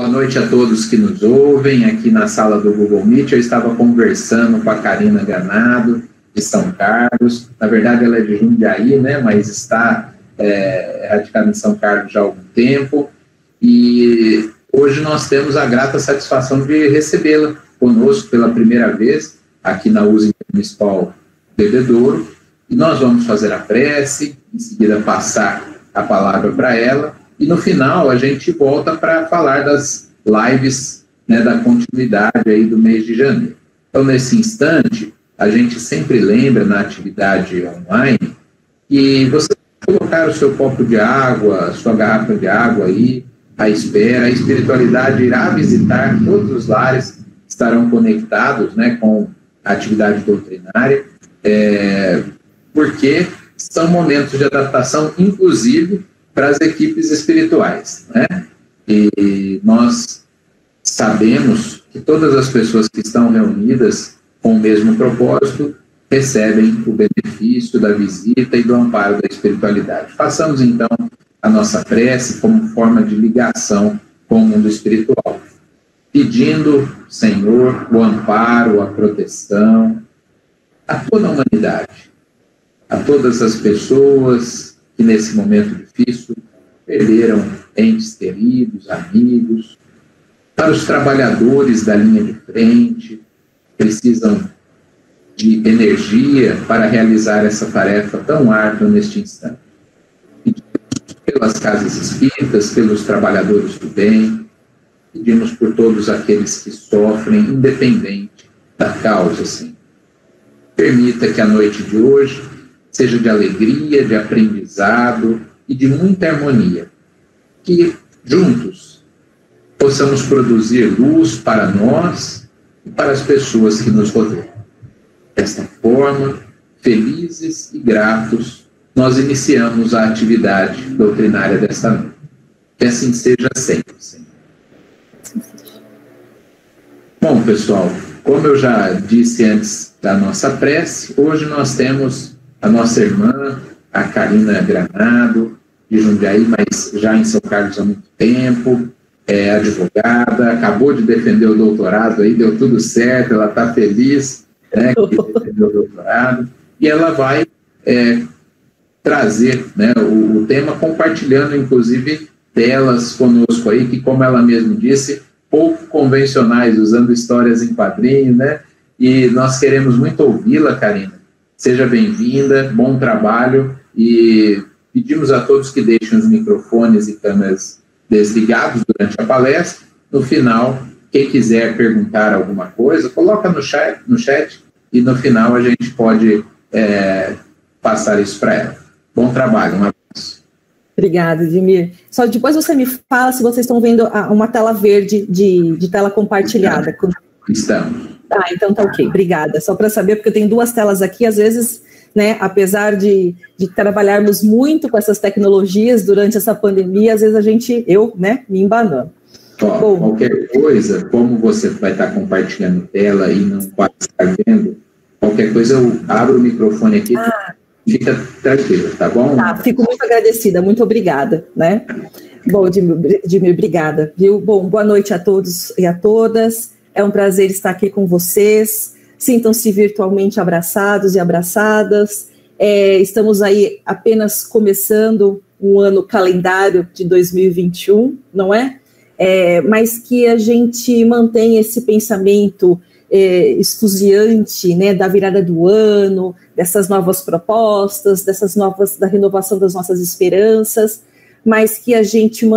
Boa noite a todos que nos ouvem aqui na sala do Google Meet. Eu estava conversando com a Karina Granado, de São Carlos. Na verdade, ela é de Jundiaí, né? Mas está radicada em São Carlos já há algum tempo. E hoje nós temos a grata satisfação de recebê-la conosco pela primeira vez aqui na USE Municipal Bebedouro. E nós vamos fazer a prece, em seguida passar a palavra para ela. E no final a gente volta para falar das lives, né, da continuidade aí do mês de janeiro. Então, nesse instante, a gente sempre lembra na atividade online que você colocar o seu copo de água, a sua garrafa de água aí, à espera. A espiritualidade irá visitar todos os lares que estarão conectados, né, com a atividade doutrinária, porque são momentos de adaptação, inclusive, para as equipes espirituais, né? E nós sabemos que todas as pessoas que estão reunidas com o mesmo propósito recebem o benefício da visita e do amparo da espiritualidade. Façamos, então, a nossa prece como forma de ligação com o mundo espiritual, pedindo, Senhor, o amparo, a proteção a toda a humanidade, a todas as pessoas que nesse momento difícil perderam entes queridos, amigos, para os trabalhadores da linha de frente, precisam de energia para realizar essa tarefa tão árdua neste instante. Pedimos pelas casas espíritas, pelos trabalhadores do bem, pedimos por todos aqueles que sofrem, independente da causa, Senhor. Permita que a noite de hoje seja de alegria, de aprendizado e de muita harmonia. Que, juntos, possamos produzir luz para nós e para as pessoas que nos rodeiam. Desta forma, felizes e gratos, nós iniciamos a atividade doutrinária desta noite. Que assim seja sempre, Senhor. Bom, pessoal, como eu já disse antes da nossa prece, hoje nós temos a nossa irmã, a Karina Granado, de Jundiaí, mas já em São Carlos há muito tempo, é advogada, acabou de defender o doutorado aí, deu tudo certo, ela está feliz, né, que defendeu o doutorado, e ela vai trazer, né, o tema, compartilhando, inclusive, telas conosco aí, que, como ela mesma disse, pouco convencionais, usando histórias em quadrinho, né, e nós queremos muito ouvi-la, Karina. Seja bem-vinda, bom trabalho, e pedimos a todos que deixem os microfones e câmeras desligados durante a palestra. No final, quem quiser perguntar alguma coisa, coloca no chat e no final a gente pode passar isso para ela. Bom trabalho, um abraço. Obrigada, Edmir. Só depois você me fala se vocês estão vendo uma tela verde de tela compartilhada. Estamos. Tá, então tá ok, obrigada. Só para saber, porque eu tenho duas telas aqui, às vezes, né, apesar de trabalharmos muito com essas tecnologias durante essa pandemia, às vezes eu, né, me embanando. Bom, qualquer coisa, como você vai estar compartilhando tela e não pode estar vendo, qualquer coisa eu abro o microfone aqui, fica tranquilo, tá bom? Tá, fico muito agradecida, muito obrigada, né? Bom, Edmir, obrigada, viu? Bom, boa noite a todos e a todas. É um prazer estar aqui com vocês. Sintam-se virtualmente abraçados e abraçadas. Estamos aí apenas começando um ano calendário de 2021, não é? Mas que a gente mantenha esse pensamento esfuziante, né, da virada do ano, dessas novas propostas, da renovação das nossas esperanças, mas que a gente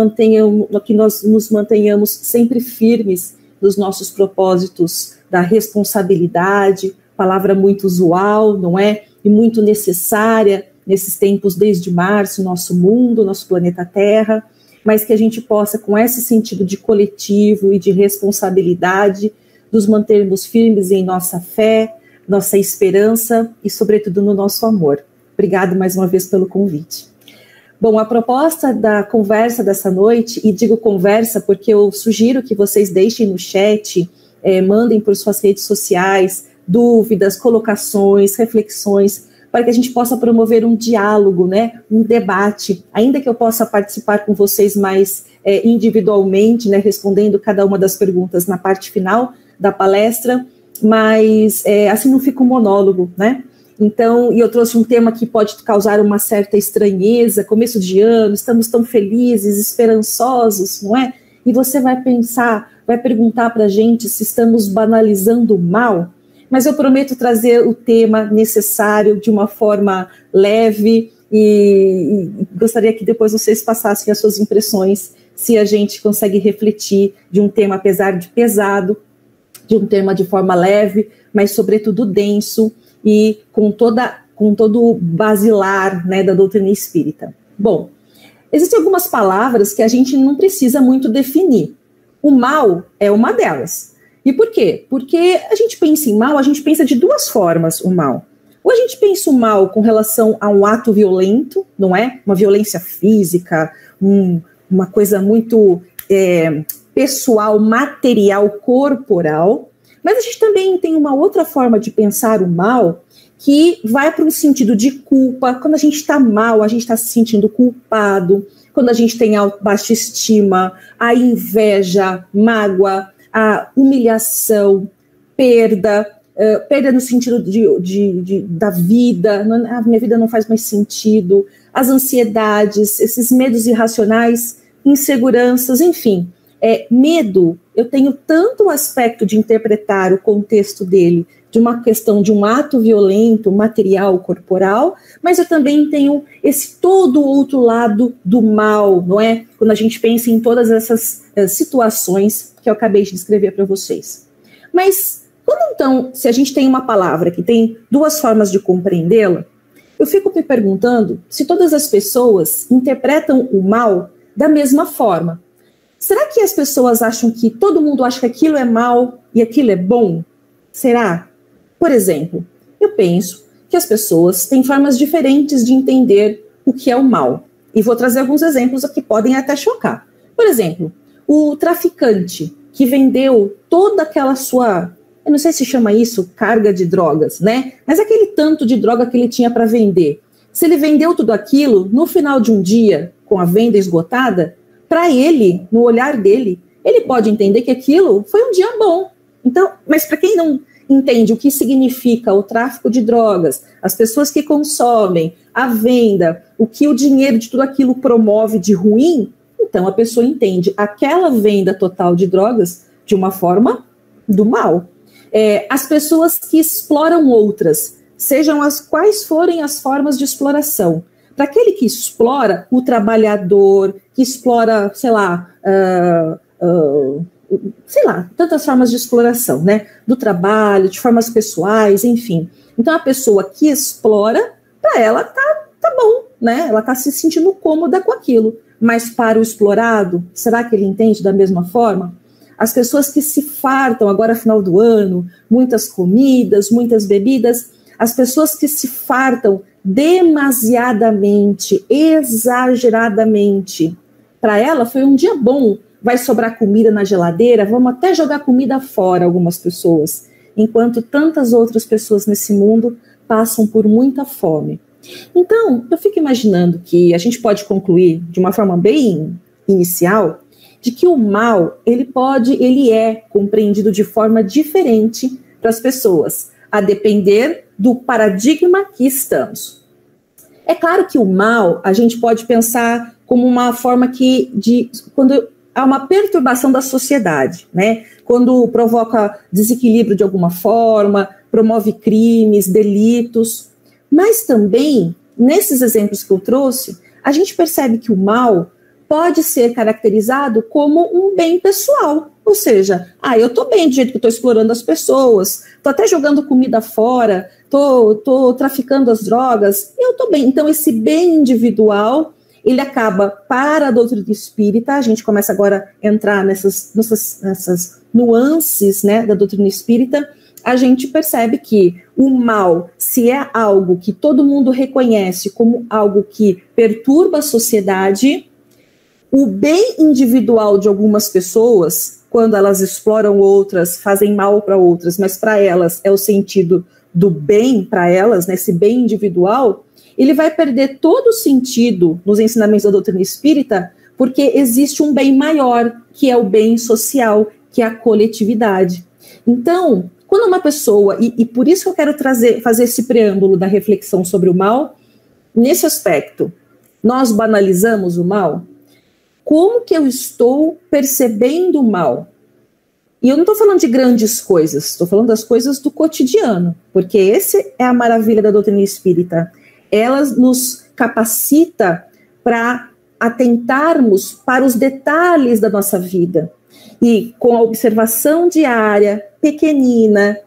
que nós nos mantenhamos sempre firmes nos nossos propósitos da responsabilidade, palavra muito usual, não é? E muito necessária nesses tempos desde março, nosso mundo, nosso planeta Terra, mas que a gente possa, com esse sentido de coletivo e de responsabilidade, nos mantermos firmes em nossa fé, nossa esperança e, sobretudo, no nosso amor. Obrigado mais uma vez pelo convite. Bom, a proposta da conversa dessa noite, e digo conversa porque eu sugiro que vocês deixem no chat, mandem por suas redes sociais, dúvidas, colocações, reflexões, para que a gente possa promover um diálogo, né, um debate, ainda que eu possa participar com vocês mais individualmente, né, respondendo cada uma das perguntas na parte final da palestra, mas assim não fica um monólogo, né? Então, e eu trouxe um tema que pode causar uma certa estranheza, começo de ano, estamos tão felizes, esperançosos, não é? E você vai pensar, vai perguntar para a gente se estamos banalizando o mal, mas eu prometo trazer o tema necessário de uma forma leve e gostaria que depois vocês passassem as suas impressões, se a gente consegue refletir de um tema, apesar de pesado, de um tema de forma leve, mas sobretudo denso e com todo o basilar, né, da doutrina espírita. Bom, existem algumas palavras que a gente não precisa muito definir. O mal é uma delas. E por quê? Porque a gente pensa em mal, a gente pensa de duas formas o mal. Ou a gente pensa o mal com relação a um ato violento, não é? Uma violência física, uma coisa muito pessoal, material, corporal. Mas a gente também tem uma outra forma de pensar o mal que vai para um sentido de culpa. Quando a gente está mal, a gente está se sentindo culpado. Quando a gente tem a baixa estima, a inveja, mágoa, a humilhação, perda no sentido da vida, a minha vida não faz mais sentido, as ansiedades, esses medos irracionais, inseguranças, enfim. Medo, eu tenho tanto o aspecto de interpretar o contexto dele, de uma questão de um ato violento, material, corporal, mas eu também tenho esse todo outro lado do mal, não é? Quando a gente pensa em todas essas situações que eu acabei de descrever para vocês. Mas, quando então, se a gente tem uma palavra que tem duas formas de compreendê-la, eu fico me perguntando se todas as pessoas interpretam o mal da mesma forma. Será que as pessoas acham que todo mundo acha que aquilo é mal e aquilo é bom? Será? Por exemplo, eu penso que as pessoas têm formas diferentes de entender o que é o mal. E vou trazer alguns exemplos que podem até chocar. Por exemplo, o traficante que vendeu toda aquela sua, eu não sei se chama isso, carga de drogas, né? Mas aquele tanto de droga que ele tinha para vender. Se ele vendeu tudo aquilo, no final de um dia, com a venda esgotada, para ele, no olhar dele, ele pode entender que aquilo foi um dia bom. Então, mas para quem não entende o que significa o tráfico de drogas, as pessoas que consomem, a venda, o que o dinheiro de tudo aquilo promove de ruim, então a pessoa entende aquela venda total de drogas de uma forma do mal. As pessoas que exploram outras, sejam as quais forem as formas de exploração. Para aquele que explora, o trabalhador, que explora, sei lá, tantas formas de exploração, né? Do trabalho, de formas pessoais, enfim. Então, a pessoa que explora, para ela tá bom, né? Ela tá se sentindo cômoda com aquilo. Mas para o explorado, será que ele entende da mesma forma? As pessoas que se fartam agora, final do ano, muitas comidas, muitas bebidas, as pessoas que se fartam demasiadamente, exageradamente, para ela foi um dia bom, vai sobrar comida na geladeira, vamos até jogar comida fora, algumas pessoas, enquanto tantas outras pessoas nesse mundo passam por muita fome. Então, eu fico imaginando que a gente pode concluir de uma forma bem inicial, de que o mal, ele é compreendido de forma diferente para as pessoas, a depender do paradigma que estamos. É claro que o mal, a gente pode pensar como uma forma quando há uma perturbação da sociedade, né? Quando provoca desequilíbrio de alguma forma, promove crimes, delitos, mas também, nesses exemplos que eu trouxe, a gente percebe que o mal pode ser caracterizado como um bem pessoal, ou seja, eu estou bem do jeito que estou explorando as pessoas, estou até jogando comida fora, estou traficando as drogas, eu estou bem. Então, esse bem individual, ele acaba, para a doutrina espírita, a gente começa agora a entrar nessas nuances, né, da doutrina espírita, a gente percebe que o mal, se é algo que todo mundo reconhece como algo que perturba a sociedade, o bem individual de algumas pessoas, quando elas exploram outras, fazem mal para outras, mas para elas é o sentido do bem para elas, né, esse bem individual, ele vai perder todo o sentido nos ensinamentos da doutrina espírita, porque existe um bem maior, que é o bem social, que é a coletividade. Então, quando uma pessoa, e por isso que eu quero fazer esse preâmbulo da reflexão sobre o mal, nesse aspecto, nós banalizamos o mal? Como que eu estou percebendo o mal? E eu não estou falando de grandes coisas, estou falando das coisas do cotidiano, porque esse é a maravilha da doutrina espírita. Ela nos capacita para atentarmos para os detalhes da nossa vida. E com a observação diária, pequenina,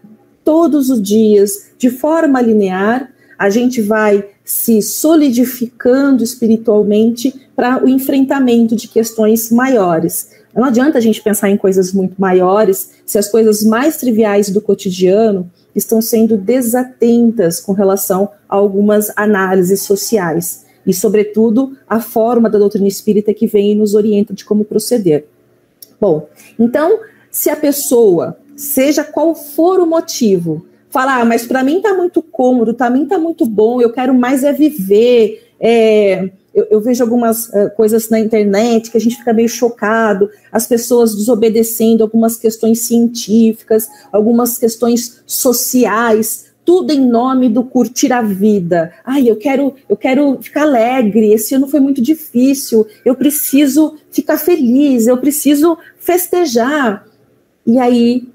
todos os dias, de forma linear, a gente vai se solidificando espiritualmente para o enfrentamento de questões maiores. Não adianta a gente pensar em coisas muito maiores se as coisas mais triviais do cotidiano estão sendo desatentas com relação a algumas análises sociais. E, sobretudo, a forma da doutrina espírita que vem e nos orienta de como proceder. Bom, então, se a pessoa, seja qual for o motivo, falar, mas para mim está muito cômodo, para mim está muito bom, eu quero mais é viver, eu vejo algumas coisas na internet que a gente fica meio chocado, as pessoas desobedecendo algumas questões científicas, algumas questões sociais, tudo em nome do curtir a vida. Ai, eu quero ficar alegre, esse ano foi muito difícil, eu preciso ficar feliz, eu preciso festejar. E aí,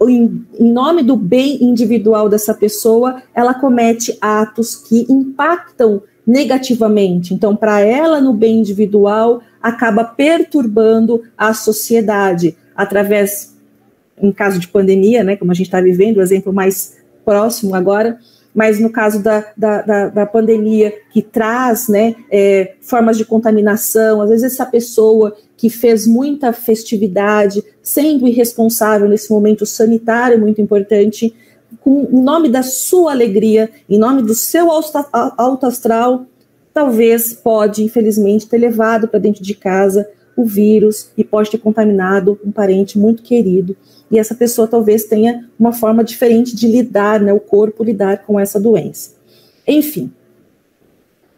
em nome do bem individual dessa pessoa, ela comete atos que impactam negativamente. Então, para ela, no bem individual, acaba perturbando a sociedade, através, em caso de pandemia, né, como a gente está vivendo, o exemplo mais próximo agora, mas no caso da pandemia, que traz, né, formas de contaminação, às vezes essa pessoa que fez muita festividade, sendo irresponsável nesse momento sanitário muito importante, em nome da sua alegria, em nome do seu alto astral, talvez pode, infelizmente, ter levado para dentro de casa o vírus e pode ter contaminado um parente muito querido. E essa pessoa talvez tenha uma forma diferente de lidar, né, o corpo lidar com essa doença. Enfim.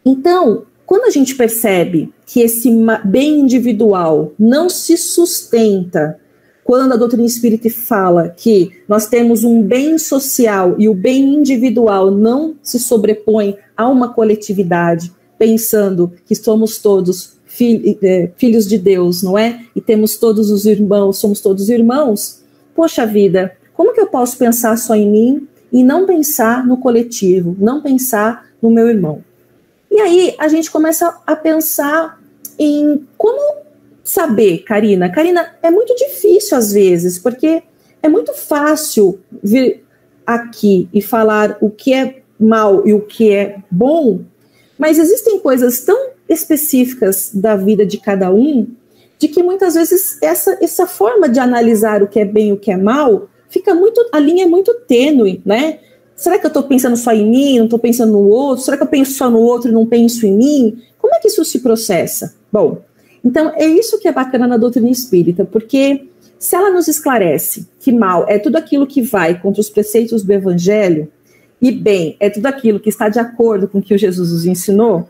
Então, quando a gente percebe que esse bem individual não se sustenta, quando a doutrina espírita fala que nós temos um bem social e o bem individual não se sobrepõe a uma coletividade, pensando que somos todos filhos de Deus, não é? E temos todos os irmãos, somos todos irmãos. Poxa vida, como que eu posso pensar só em mim e não pensar no coletivo, não pensar no meu irmão? E aí a gente começa a pensar em como saber, Karina. Karina, é muito difícil às vezes, porque é muito fácil vir aqui e falar o que é mal e o que é bom, mas existem coisas tão específicas da vida de cada um, de que muitas vezes essa forma de analisar o que é bem e o que é mal, a linha é muito tênue, né? Será que eu estou pensando só em mim, não estou pensando no outro? Será que eu penso só no outro e não penso em mim? Como é que isso se processa? Bom, então é isso que é bacana na doutrina espírita, porque se ela nos esclarece que mal é tudo aquilo que vai contra os preceitos do evangelho, e bem é tudo aquilo que está de acordo com o que o Jesus nos ensinou,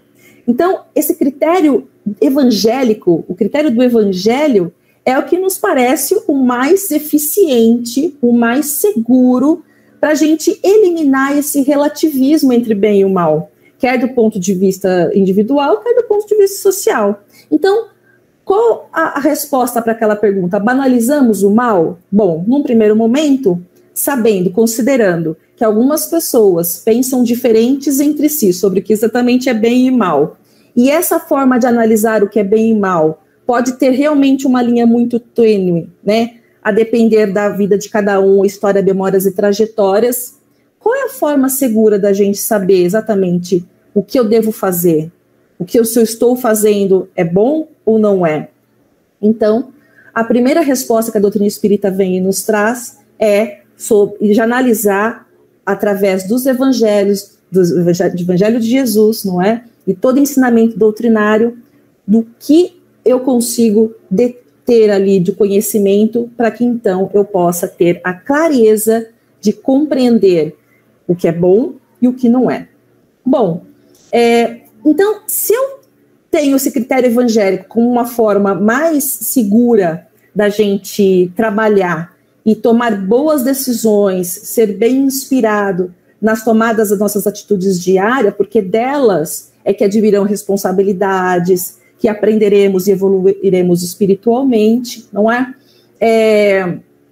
então esse critério evangélico, o critério do evangelho, é o que nos parece o mais eficiente, o mais seguro para a gente eliminar esse relativismo entre bem e o mal, quer do ponto de vista individual, quer do ponto de vista social. Então, qual a resposta para aquela pergunta? Banalizamos o mal? Bom, num primeiro momento, considerando que algumas pessoas pensam diferentes entre si sobre o que exatamente é bem e mal, e essa forma de analisar o que é bem e mal pode ter realmente uma linha muito tênue, né? A depender da vida de cada um, história, memórias e trajetórias. Qual é a forma segura da gente saber exatamente o que eu devo fazer? O que eu estou fazendo é bom ou não é? Então, a primeira resposta que a doutrina espírita vem e nos traz é de analisar através dos evangelhos, do evangelho de Jesus, não é? E todo ensinamento doutrinário do que eu consigo ter ali de conhecimento para que então eu possa ter a clareza de compreender o que é bom e o que não é. Bom, então, se eu tenho esse critério evangélico como uma forma mais segura da gente trabalhar e tomar boas decisões, ser bem inspirado nas tomadas das nossas atitudes diárias, porque delas é que advirão responsabilidades, que aprenderemos e evoluiremos espiritualmente, não é?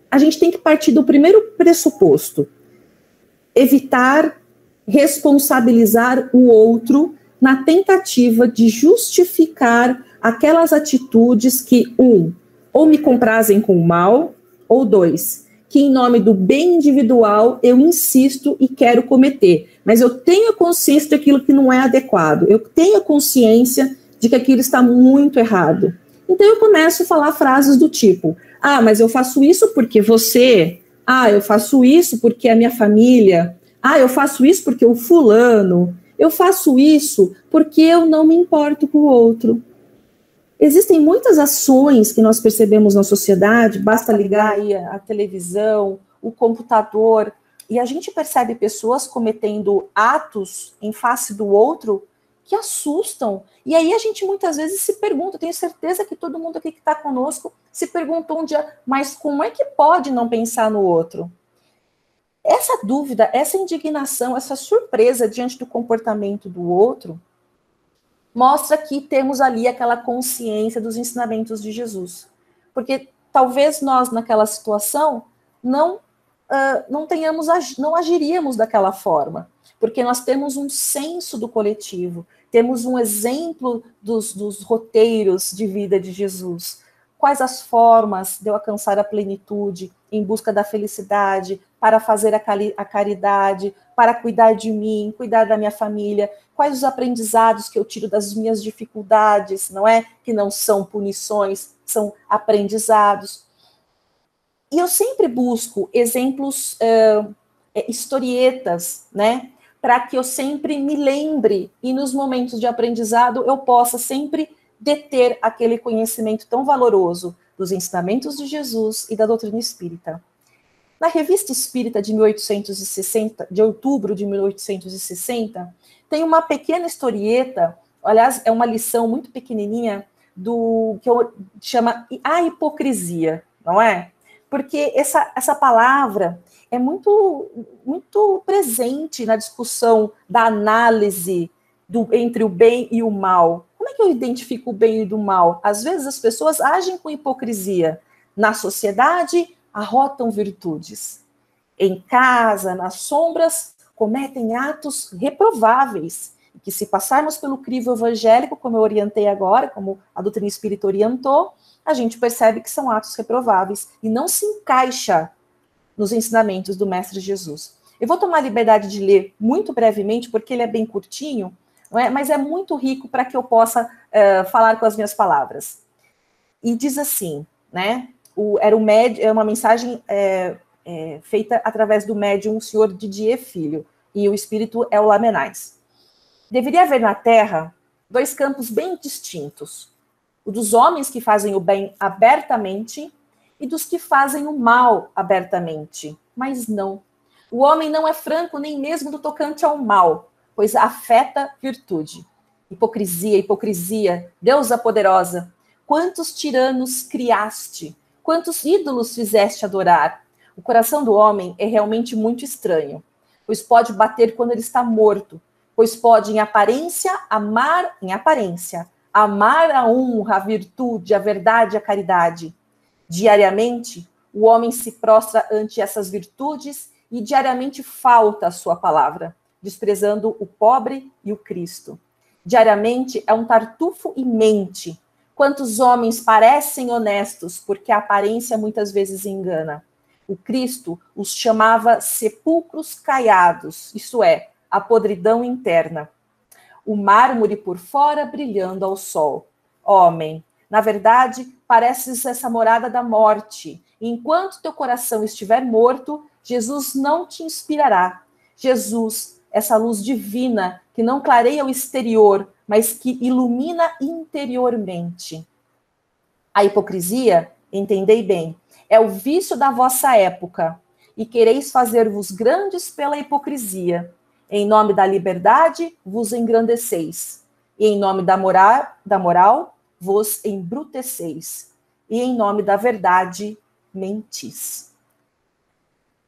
A gente tem que partir do primeiro pressuposto: evitar responsabilizar o outro na tentativa de justificar aquelas atitudes que, ou me comprazem com o mal, ou 2, que em nome do bem individual eu insisto e quero cometer, mas eu tenho consciência daquilo que não é adequado, eu tenho consciência de que aquilo está muito errado. Então eu começo a falar frases do tipo: mas eu faço isso porque você, eu faço isso porque a minha família, eu faço isso porque o fulano, eu faço isso porque eu não me importo com o outro. Existem muitas ações que nós percebemos na sociedade, basta ligar aí a televisão, o computador, e a gente percebe pessoas cometendo atos em face do outro que assustam. E aí a gente muitas vezes se pergunta, tenho certeza que todo mundo aqui que está conosco se perguntou um dia, mas como é que pode não pensar no outro? Essa dúvida, essa indignação, essa surpresa diante do comportamento do outro mostra que temos ali aquela consciência dos ensinamentos de Jesus. Porque talvez nós, naquela situação, não agiríamos daquela forma. Porque nós temos um senso do coletivo, temos um exemplo dos roteiros de vida de Jesus. Quais as formas de eu alcançar a plenitude em busca da felicidade, para fazer a caridade, para cuidar de mim, cuidar da minha família, quais os aprendizados que eu tiro das minhas dificuldades, não é? Que não são punições, são aprendizados. E eu sempre busco exemplos, historietas, né? Para que eu sempre me lembre e nos momentos de aprendizado eu possa sempre deter aquele conhecimento tão valoroso dos ensinamentos de Jesus e da doutrina espírita. Na Revista Espírita de 1860, de outubro de 1860, tem uma pequena historieta, aliás, é uma lição muito pequenininha, que chama A Hipocrisia, não é? Porque essa palavra é muito, muito presente na discussão da análise entre o bem e o mal. Como é que eu identifico o bem e o mal? Às vezes as pessoas agem com hipocrisia. Na sociedade, arrotam virtudes. Em casa, nas sombras, cometem atos reprováveis, que se passarmos pelo crivo evangélico, como eu orientei agora, como a doutrina espírita orientou, a gente percebe que são atos reprováveis e não se encaixa nos ensinamentos do Mestre Jesus. Eu vou tomar a liberdade de ler muito brevemente, porque ele é bem curtinho, não é? Mas é muito rico para que eu possa falar com as minhas palavras. E diz assim, né? É uma mensagem feita através do médium o senhor Didier Filho, e o espírito é o Lamennais. Deveria haver na Terra 2 campos bem distintos: o dos homens que fazem o bem abertamente e dos que fazem o mal abertamente. Mas não. O homem não é franco nem mesmo do tocante ao mal, pois afeta virtude. Hipocrisia, hipocrisia, deusa poderosa, quantos tiranos criaste, quantos ídolos fizeste adorar? O coração do homem é realmente muito estranho, pois pode bater quando ele está morto, pois pode, em aparência, amar a honra, a virtude, a verdade, a caridade. Diariamente, o homem se prostra ante essas virtudes e diariamente falta a sua palavra, desprezando o pobre e o Cristo. Diariamente é um tartufo e mente. Quantos homens parecem honestos, porque a aparência muitas vezes engana. O Cristo os chamava sepulcros caiados, isto é, a podridão interna. O mármore por fora brilhando ao sol. Homem, na verdade, pareces essa morada da morte. Enquanto teu coração estiver morto, Jesus não te inspirará. Jesus, essa luz divina que não clareia o exterior, mas que ilumina interiormente. A hipocrisia, entendei bem, é o vício da vossa época, e quereis fazer-vos grandes pela hipocrisia. Em nome da liberdade, vos engrandeceis. E em nome da moral vos embruteceis, e em nome da verdade mentis.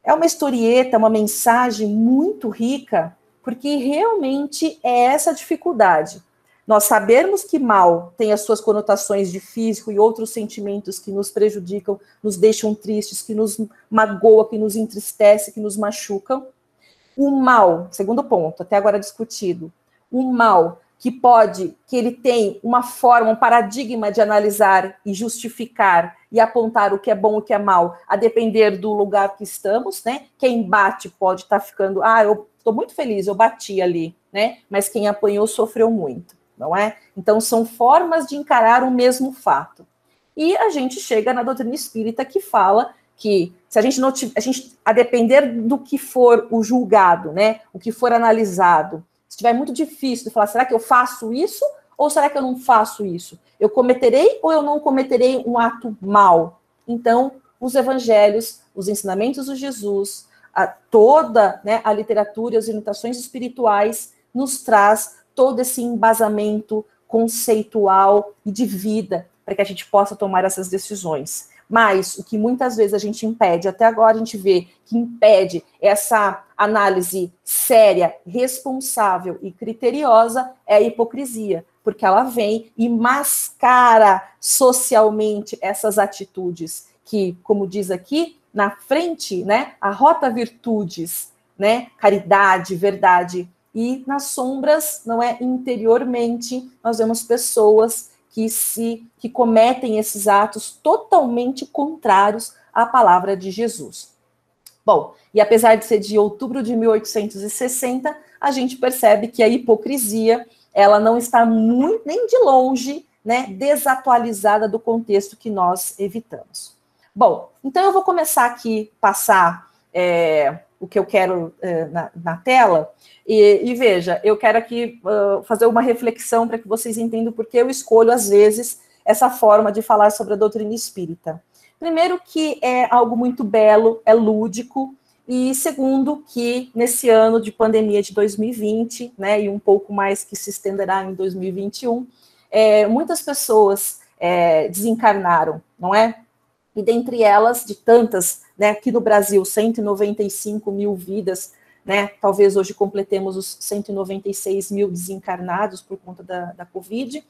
É uma historieta, uma mensagem muito rica, porque realmente é essa dificuldade. Nós sabermos que mal tem as suas conotações de físico e outros sentimentos que nos prejudicam, nos deixam tristes, que nos magoam, que nos entristecem, que nos machucam. O mal, segundo ponto, até agora discutido, o mal que ele tem uma forma, um paradigma de analisar e justificar e apontar o que é bom e o que é mal, a depender do lugar que estamos, né? Quem bate pode estar ficando, eu estou muito feliz, eu bati ali, né? Mas quem apanhou sofreu muito, não é? Então são formas de encarar o mesmo fato. E a gente chega na doutrina espírita que fala que se a gente não tiver, a depender do que for o julgado, né? O que for analisado, se estiver muito difícil de falar, será que eu faço isso ou será que eu não faço isso? Eu cometerei ou eu não cometerei um ato mal? Então, os evangelhos, os ensinamentos de Jesus, toda, né, a literatura e as limitações espirituais nos traz todo esse embasamento conceitual e de vida para que a gente possa tomar essas decisões. Mas o que muitas vezes a gente impede, até agora a gente vê que impede essa análise séria, responsável e criteriosa é a hipocrisia, porque ela vem e mascara socialmente essas atitudes que, como diz aqui, na frente, né, a rota virtudes, né, caridade, verdade, e nas sombras, não é, interiormente, nós vemos pessoas que cometem esses atos totalmente contrários à palavra de Jesus. Bom, e apesar de ser de outubro de 1860, a gente percebe que a hipocrisia, ela não está muito, nem de longe, né, desatualizada do contexto que nós evitamos. Bom, então eu vou começar aqui, passar o que eu quero na tela, e veja, eu quero aqui fazer uma reflexão para que vocês entendam por que eu escolho, às vezes, essa forma de falar sobre a doutrina espírita. Primeiro, que é algo muito belo, é lúdico, e segundo, que nesse ano de pandemia de 2020, né, e um pouco mais que se estenderá em 2021, muitas pessoas desencarnaram, não é? E dentre elas, de tantas, né, aqui no Brasil, 195 mil vidas, né, talvez hoje completemos os 196 mil desencarnados por conta da Covid,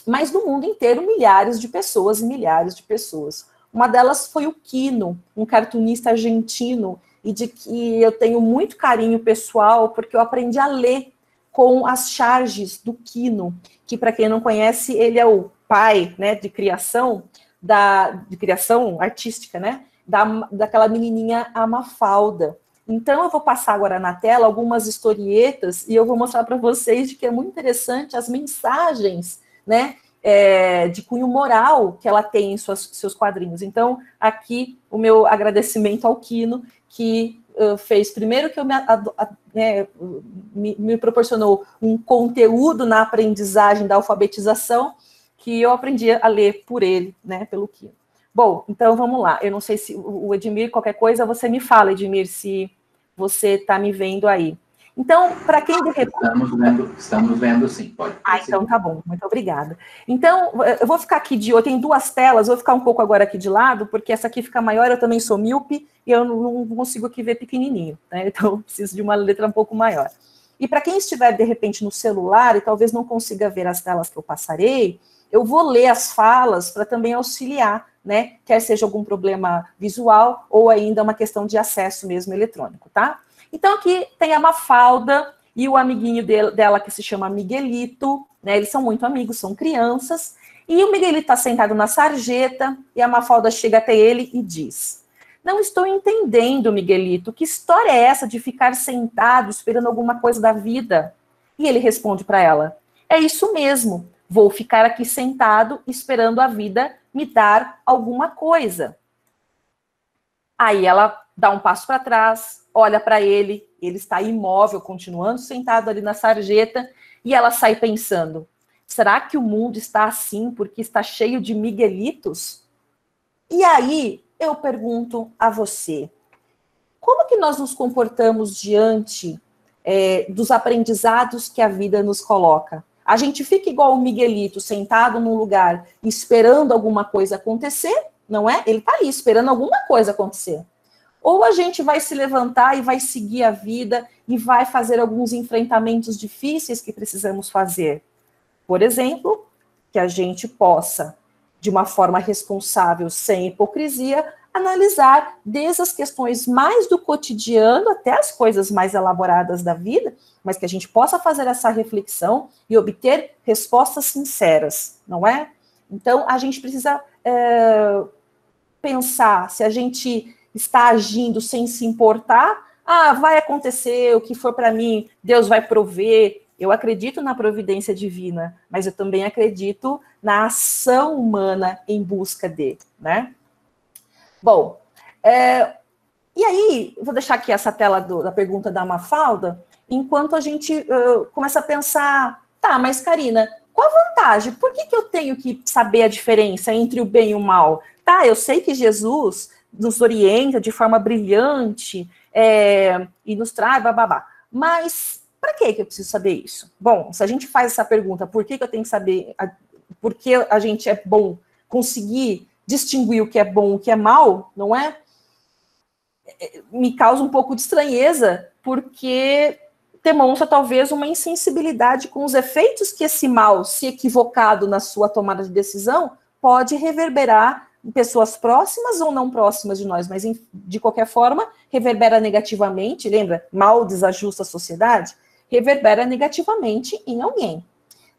mas no mundo inteiro, milhares de pessoas e milhares de pessoas. Uma delas foi o Quino, um cartunista argentino, e de que eu tenho muito carinho pessoal, porque eu aprendi a ler com as charges do Quino, que, para quem não conhece, ele é o pai, né, de criação artística, né, daquela menininha a Mafalda. Então, eu vou passar agora na tela algumas historietas e eu vou mostrar para vocês de que é muito interessante as mensagens, né, de cunho moral que ela tem em seus quadrinhos. Então, aqui o meu agradecimento ao Quino, que fez primeiro que me proporcionou um conteúdo na aprendizagem da alfabetização, que eu aprendi a ler por ele, né, pelo Quino. Bom, então vamos lá. Eu não sei se o Edmir, qualquer coisa, você me fala, Edmir, se você está me vendo aí. Então, para quem de repente... Estamos vendo sim, pode. Então tá bom, muito obrigada. Então, eu vou ficar aqui eu tenho duas telas, vou ficar um pouco agora aqui de lado, porque essa aqui fica maior, eu também sou míope, e eu não consigo aqui ver pequenininho, né? Então, eu preciso de uma letra um pouco maior. E para quem estiver, de repente, no celular, e talvez não consiga ver as telas que eu passarei, eu vou ler as falas para também auxiliar, né? Quer seja algum problema visual ou ainda uma questão de acesso mesmo eletrônico, tá? Então, aqui tem a Mafalda e o amiguinho dela que se chama Miguelito, né? Eles são muito amigos, são crianças. E o Miguelito está sentado na sarjeta e a Mafalda chega até ele e diz: não estou entendendo, Miguelito, que história é essa de ficar sentado esperando alguma coisa da vida? E ele responde para ela: é isso mesmo. Vou ficar aqui sentado esperando a vida me dar alguma coisa. Aí ela dá um passo para trás, olha para ele está imóvel, continuando sentado ali na sarjeta, e ela sai pensando: será que o mundo está assim porque está cheio de Miguelitos? E aí eu pergunto a você, como que nós nos comportamos diante dos aprendizados que a vida nos coloca. A gente fica igual o Miguelito, sentado num lugar, esperando alguma coisa acontecer, não é? Ele está ali esperando alguma coisa acontecer. Ou a gente vai se levantar e vai seguir a vida e vai fazer alguns enfrentamentos difíceis que precisamos fazer. Por exemplo, que a gente possa, de uma forma responsável, sem hipocrisia, analisar desde as questões mais do cotidiano até as coisas mais elaboradas da vida, mas que a gente possa fazer essa reflexão e obter respostas sinceras, não é? Então, a gente precisa pensar se a gente está agindo sem se importar. Vai acontecer o que for para mim, Deus vai prover. Eu acredito na providência divina, mas eu também acredito na ação humana em busca de, né? Bom, e aí, vou deixar aqui essa tela da pergunta da Mafalda, enquanto a gente começa a pensar, tá, mas Karina, qual a vantagem? Por que eu tenho que saber a diferença entre o bem e o mal? Tá, eu sei que Jesus nos orienta de forma brilhante e nos traz, bababá, mas para que eu preciso saber isso? Bom, se a gente faz essa pergunta, por que eu tenho que saber, por que a gente é bom conseguir distinguir o que é bom e o que é mal, não é? Me causa um pouco de estranheza, porque demonstra talvez uma insensibilidade com os efeitos que esse mal, se equivocado na sua tomada de decisão, pode reverberar em pessoas próximas ou não próximas de nós, mas de qualquer forma, reverbera negativamente, lembra? Mal desajusta a sociedade, reverbera negativamente em alguém.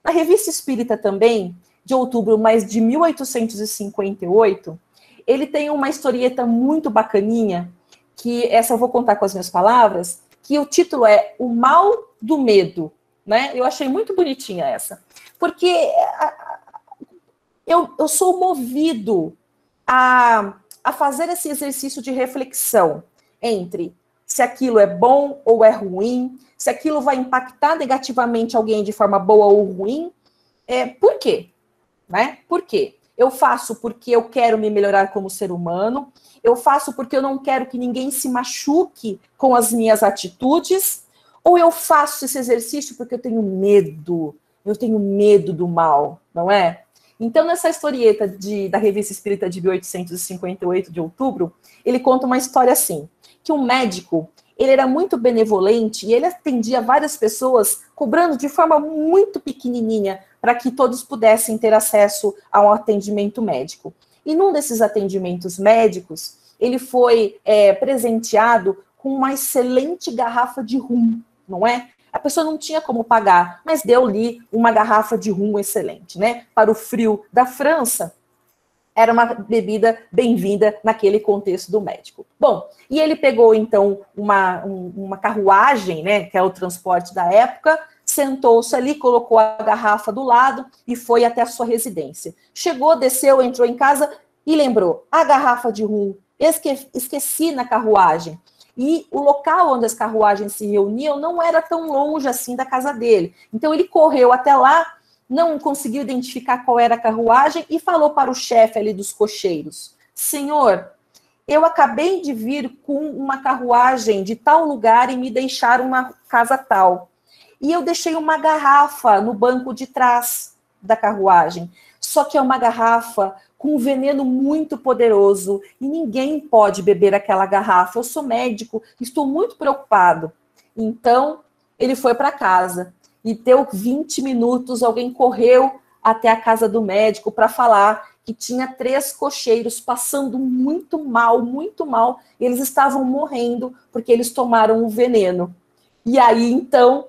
Na Revista Espírita também, de outubro, mas de 1858, ele tem uma historieta muito bacaninha, que essa eu vou contar com as minhas palavras, que o título é O Mal do Medo, né? Eu achei muito bonitinha essa, porque eu sou movido a fazer esse exercício de reflexão entre se aquilo é bom ou é ruim, se aquilo vai impactar negativamente alguém de forma boa ou ruim. Por quê? Né? Por quê? Eu faço porque eu quero me melhorar como ser humano, eu faço porque eu não quero que ninguém se machuque com as minhas atitudes, ou eu faço esse exercício porque eu tenho medo do mal, não é? Então, nessa historieta da Revista Espírita de 1858, de outubro, ele conta uma história assim, que um médico, ele era muito benevolente e ele atendia várias pessoas cobrando de forma muito pequenininha para que todos pudessem ter acesso a um atendimento médico. E num desses atendimentos médicos, ele foi presenteado com uma excelente garrafa de rum, não é? A pessoa não tinha como pagar, mas deu-lhe uma garrafa de rum excelente, né? Para o frio da França, era uma bebida bem-vinda naquele contexto do médico. Bom, e ele pegou, então, uma carruagem, né, que é o transporte da época, sentou-se ali, colocou a garrafa do lado e foi até a sua residência. Chegou, desceu, entrou em casa e lembrou, a garrafa de rum, esqueci na carruagem. E o local onde as carruagens se reuniam não era tão longe assim da casa dele. Então ele correu até lá, não conseguiu identificar qual era a carruagem e falou para o chefe ali dos cocheiros, senhor, eu acabei de vir com uma carruagem de tal lugar e me deixaram uma casa tal. E eu deixei uma garrafa no banco de trás da carruagem. Só que é uma garrafa com um veneno muito poderoso e ninguém pode beber aquela garrafa. Eu sou médico, estou muito preocupado. Então, ele foi para casa e deu 20 minutos, alguém correu até a casa do médico para falar que tinha 3 cocheiros passando muito mal, e eles estavam morrendo porque eles tomaram o veneno. E aí, então,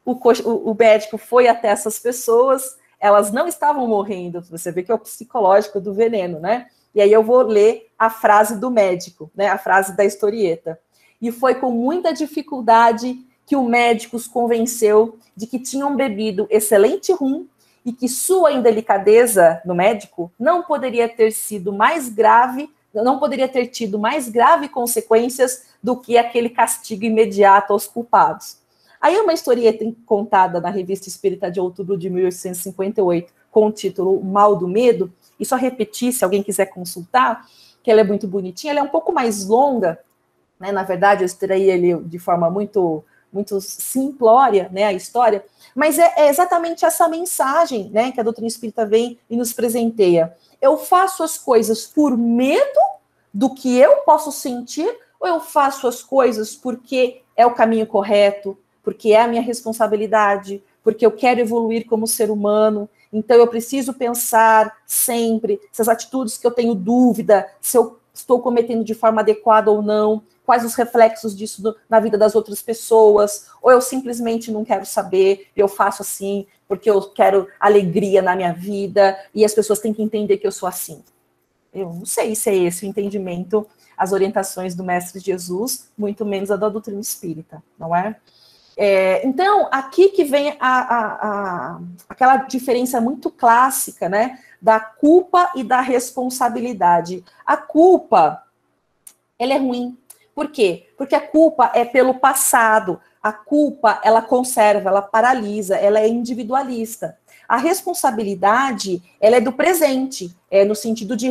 o médico foi até essas pessoas, elas não estavam morrendo, você vê que é o psicológico do veneno, né? E aí eu vou ler a frase do médico, né? A frase da historieta. E foi com muita dificuldade que o médico os convenceu de que tinham bebido excelente rum e que sua indelicadeza no médico não poderia ter sido mais grave, não poderia ter tido mais grave consequências do que aquele castigo imediato aos culpados. Aí uma historieta contada na Revista Espírita de outubro de 1858, com o título O Mal do Medo, e só repetir, se alguém quiser consultar, que ela é muito bonitinha, ela é um pouco mais longa, né? Na verdade, eu extraí ele de forma muito muito simplória, né, a história, mas é exatamente essa mensagem, né, que a doutrina espírita vem e nos presenteia. Eu faço as coisas por medo do que eu posso sentir, ou eu faço as coisas porque é o caminho correto, porque é a minha responsabilidade, porque eu quero evoluir como ser humano, então eu preciso pensar sempre se as atitudes que eu tenho dúvida, se eu estou cometendo de forma adequada ou não, quais os reflexos disso na vida das outras pessoas, ou eu simplesmente não quero saber, eu faço assim porque eu quero alegria na minha vida, e as pessoas têm que entender que eu sou assim. Eu não sei se é esse o entendimento, as orientações do Mestre Jesus, muito menos a da doutrina espírita, não é? Então, aqui que vem aquela diferença muito clássica, né, da culpa e da responsabilidade. A culpa, ela é ruim. Por quê? Porque a culpa é pelo passado. A culpa, ela conserva, ela paralisa, ela é individualista. A responsabilidade, ela é do presente, é no sentido de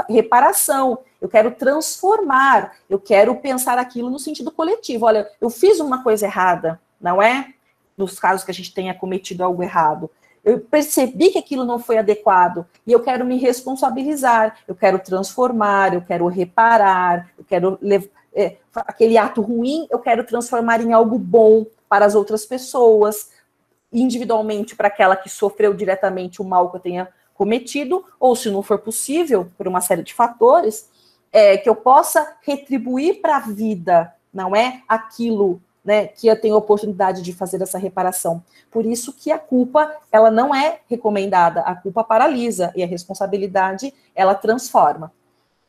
reparação. Eu quero transformar, eu quero pensar aquilo no sentido coletivo. Olha, eu fiz uma coisa errada, não é? Nos casos que a gente tenha cometido algo errado. Eu percebi que aquilo não foi adequado e eu quero me responsabilizar, eu quero transformar, eu quero reparar, eu quero aquele ato ruim, eu quero transformar em algo bom para as outras pessoas, individualmente para aquela que sofreu diretamente o mal que eu tenha cometido, ou se não for possível, por uma série de fatores, que eu possa retribuir para a vida, não é aquilo, né, que eu tenho a oportunidade de fazer essa reparação. Por isso que a culpa, ela não é recomendada, a culpa paralisa, e a responsabilidade, ela transforma.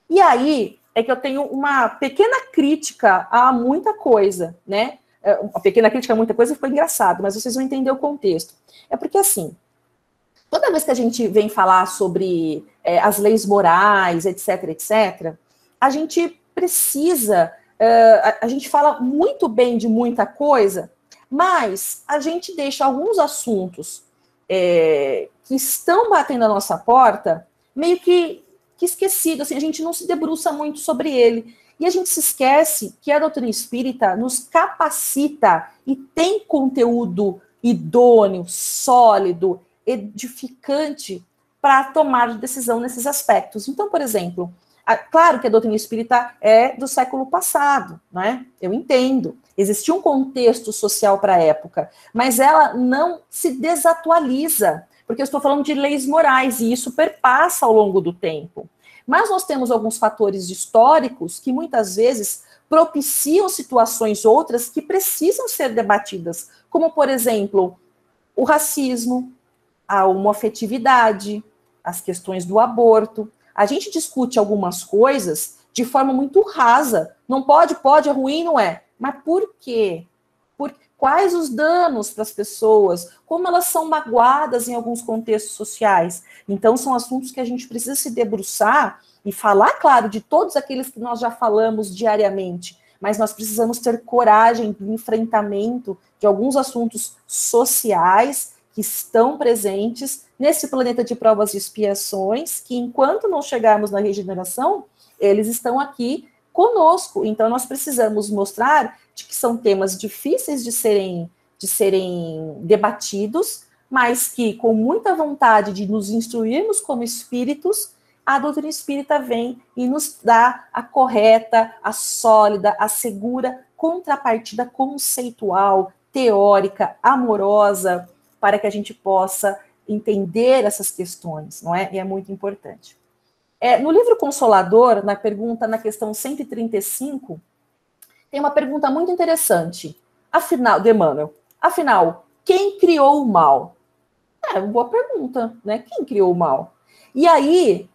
E aí, é que eu tenho uma pequena crítica a muita coisa, né? Uma pequena crítica a muita coisa foi engraçado, mas vocês vão entender o contexto. É porque, assim, toda vez que a gente vem falar sobre as leis morais, etc., etc., a gente precisa... a gente fala muito bem de muita coisa, mas a gente deixa alguns assuntos que estão batendo a nossa porta meio que esquecido, assim, a gente não se debruça muito sobre ele. E a gente se esquece que a doutrina espírita nos capacita e tem conteúdo idôneo, sólido, edificante para tomar decisão nesses aspectos. Então, por exemplo, claro que a doutrina espírita é do século passado, não é? Eu entendo. Existia um contexto social para a época, mas ela não se desatualiza, porque eu estou falando de leis morais, e isso perpassa ao longo do tempo. Mas nós temos alguns fatores históricos que muitas vezes propiciam situações outras que precisam ser debatidas, como, por exemplo, o racismo, a homoafetividade, as questões do aborto. A gente discute algumas coisas de forma muito rasa. Não pode, é ruim, não é. Mas por quê? Quais os danos para as pessoas? Como elas são magoadas em alguns contextos sociais? Então, são assuntos que a gente precisa se debruçar e falar, claro, de todos aqueles que nós já falamos diariamente, mas nós precisamos ter coragem do enfrentamento de alguns assuntos sociais que estão presentes nesse planeta de provas e expiações, que enquanto não chegarmos na regeneração, eles estão aqui conosco. Então, nós precisamos mostrar de que são temas difíceis de serem debatidos, mas que, com muita vontade de nos instruirmos como espíritos, a doutrina espírita vem e nos dá a correta, a sólida, a segura contrapartida conceitual, teórica, amorosa, para que a gente possa entender essas questões, não é? E é muito importante. No livro Consolador, na questão 135, tem uma pergunta muito interessante. Afinal, de Emmanuel, quem criou o mal? É uma boa pergunta, né? Quem criou o mal? E aí,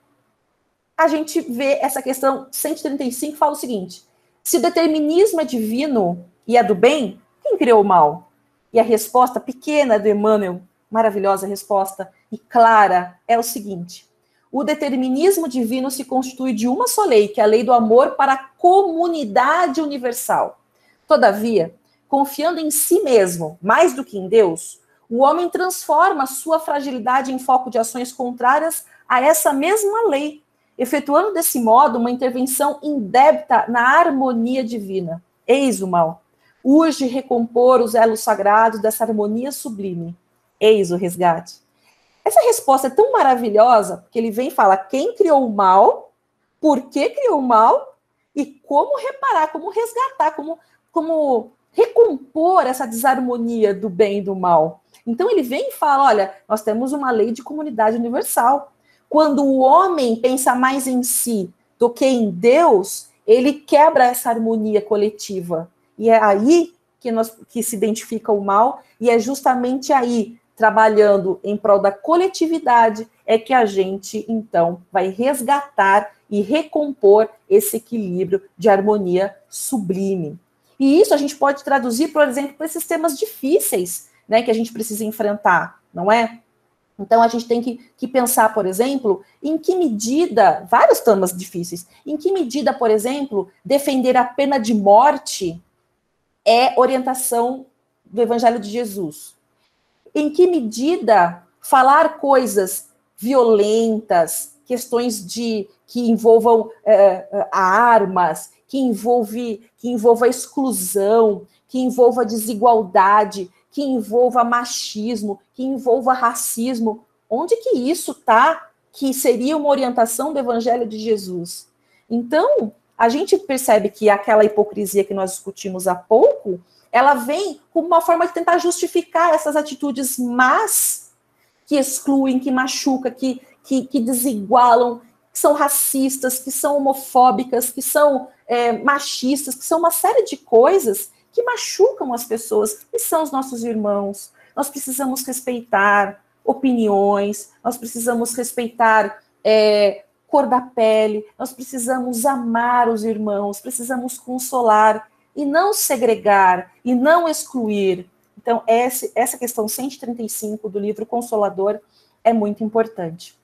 a gente vê essa questão 135 fala o seguinte: se o determinismo é divino e é do bem, quem criou o mal? E a resposta pequena do Emmanuel, maravilhosa resposta e clara, é o seguinte: o determinismo divino se constitui de uma só lei, que é a lei do amor para a comunidade universal. Todavia, confiando em si mesmo, mais do que em Deus, o homem transforma sua fragilidade em foco de ações contrárias a essa mesma lei, efetuando desse modo uma intervenção indébita na harmonia divina. Eis o mal. urge recompor os elos sagrados dessa harmonia sublime. Eis o resgate. Essa resposta é tão maravilhosa, porque ele vem e fala quem criou o mal, por que criou o mal, e como reparar, como resgatar, como recompor essa desarmonia do bem e do mal. Então ele vem e fala, olha, nós temos uma lei de comunidade universal. Quando o homem pensa mais em si do que em Deus, ele quebra essa harmonia coletiva. E é aí que se identifica o mal, e é justamente aí, trabalhando em prol da coletividade, é que a gente, então, vai resgatar e recompor esse equilíbrio de harmonia sublime. E isso a gente pode traduzir, por exemplo, para esses temas difíceis, né, que a gente precisa enfrentar, não é? Então, a gente tem que pensar, por exemplo, em que medida, vários temas difíceis, em que medida, por exemplo, defender a pena de morte é orientação do Evangelho de Jesus. Em que medida falar coisas violentas, questões que envolvam armas, que envolva exclusão, que envolva desigualdade, que envolva machismo, que envolva racismo, onde que isso está, que seria uma orientação do Evangelho de Jesus? Então, a gente percebe que aquela hipocrisia que nós discutimos há pouco, ela vem como uma forma de tentar justificar essas atitudes más, que excluem, que machucam, que desigualam, que são racistas, que são homofóbicas, que são machistas, que são uma série de coisas que machucam as pessoas, que são os nossos irmãos. Nós precisamos respeitar opiniões, nós precisamos respeitar cor da pele, nós precisamos amar os irmãos, precisamos consolar e não segregar e não excluir. Então, essa questão 135 do livro Consolador é muito importante.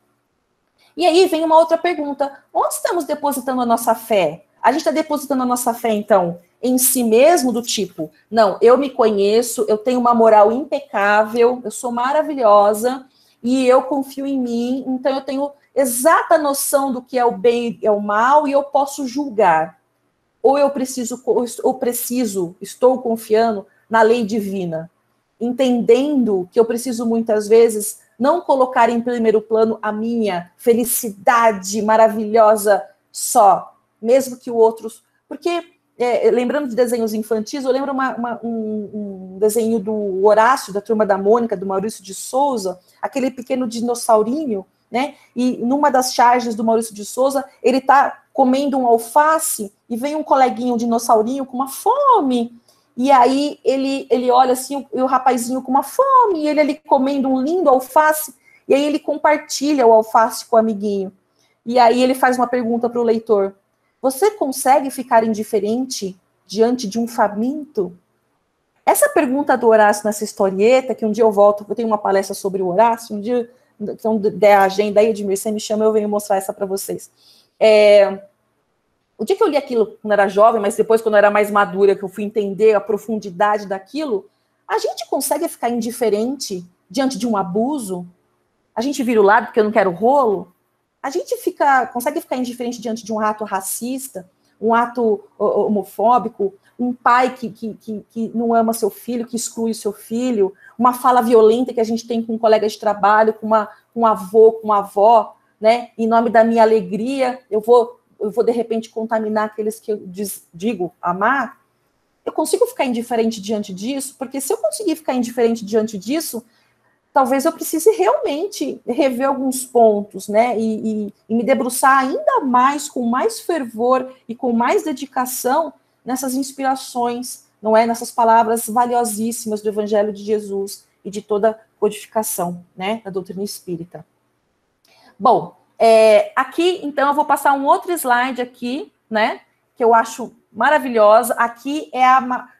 E aí vem uma outra pergunta: onde estamos depositando a nossa fé? A gente está depositando a nossa fé, então, em si mesmo, do tipo, não, eu me conheço, eu tenho uma moral impecável, eu sou maravilhosa e eu confio em mim, então eu tenho exata noção do que é o bem e é o mal e eu posso julgar. Ou estou confiando na lei divina, entendendo que eu preciso muitas vezes não colocar em primeiro plano a minha felicidade maravilhosa só, mesmo que o outro... Porque, lembrando de desenhos infantis, eu lembro um desenho do Horácio, da Turma da Mônica, do Maurício de Souza, aquele pequeno dinossaurinho, né? E numa das charges do Maurício de Souza, ele está comendo um alface e vem um coleguinho, um dinossaurinho com uma fome, e aí ele olha assim, e o rapazinho com uma fome, e ele ali comendo um lindo alface, e aí ele compartilha o alface com o amiguinho. E aí ele faz uma pergunta para o leitor: você consegue ficar indiferente diante de um faminto? Essa pergunta do Horácio nessa historieta, que um dia eu volto, eu tenho uma palestra sobre o Horácio, um dia, então, der a agenda aí, Edmir, você me chama, eu venho mostrar essa para vocês. O dia que eu li aquilo quando era jovem, mas depois quando eu era mais madura, que eu fui entender a profundidade daquilo, a gente consegue ficar indiferente diante de um abuso? A gente vira o lado porque eu não quero rolo? A gente consegue ficar indiferente diante de um ato racista, um ato homofóbico, um pai que não ama seu filho, que exclui seu filho, uma fala violenta que a gente tem com um colega de trabalho, com um avô, com uma avó, né? Em nome da minha alegria, eu vou de repente contaminar aqueles que eu digo amar. Eu consigo ficar indiferente diante disso? Porque se eu conseguir ficar indiferente diante disso, talvez eu precise realmente rever alguns pontos, né? E me debruçar ainda mais, com mais fervor e com mais dedicação nessas inspirações, não é? Nessas palavras valiosíssimas do Evangelho de Jesus e de toda a codificação, né, da doutrina espírita. Bom, aqui, então, eu vou passar um outro slide aqui, né, que eu acho maravilhosa. Aqui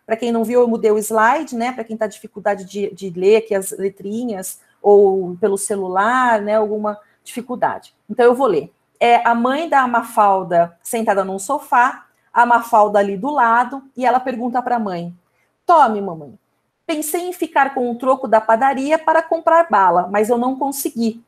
para quem não viu, eu mudei o slide, né, para quem está com dificuldade de ler aqui as letrinhas, ou pelo celular, né, alguma dificuldade. Então, eu vou ler. A mãe da Mafalda sentada num sofá, a Mafalda ali do lado, e ela pergunta para a mãe: tome, mamãe, pensei em ficar com o troco da padaria para comprar bala, mas eu não consegui.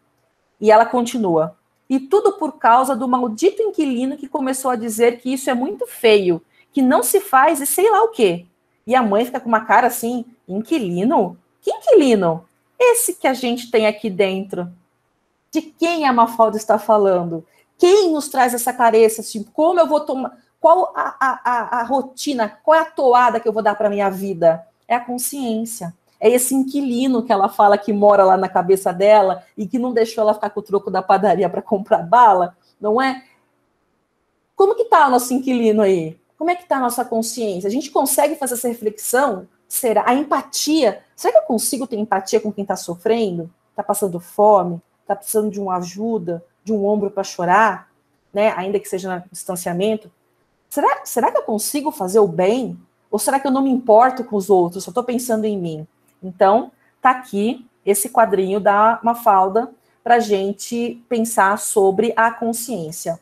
E ela continua: e tudo por causa do maldito inquilino que começou a dizer que isso é muito feio, que não se faz e sei lá o quê. E a mãe fica com uma cara assim, inquilino? Que inquilino? Esse que a gente tem aqui dentro. De quem a Mafalda está falando? Quem nos traz essa clareza? Assim, como eu vou tomar... Qual a rotina, qual é a toada que eu vou dar para a minha vida? É a consciência. É esse inquilino que ela fala que mora lá na cabeça dela e que não deixou ela ficar com o troco da padaria para comprar bala, não é? Como que está o nosso inquilino aí? Como é que está a nossa consciência? A gente consegue fazer essa reflexão? Será? A empatia? Será que eu consigo ter empatia com quem está sofrendo? Está passando fome? Está precisando de uma ajuda? De um ombro para chorar? Né? Ainda que seja no distanciamento? Será que eu consigo fazer o bem? Ou será que eu não me importo com os outros? Só estou pensando em mim? Então, está aqui esse quadrinho da Mafalda para a gente pensar sobre a consciência.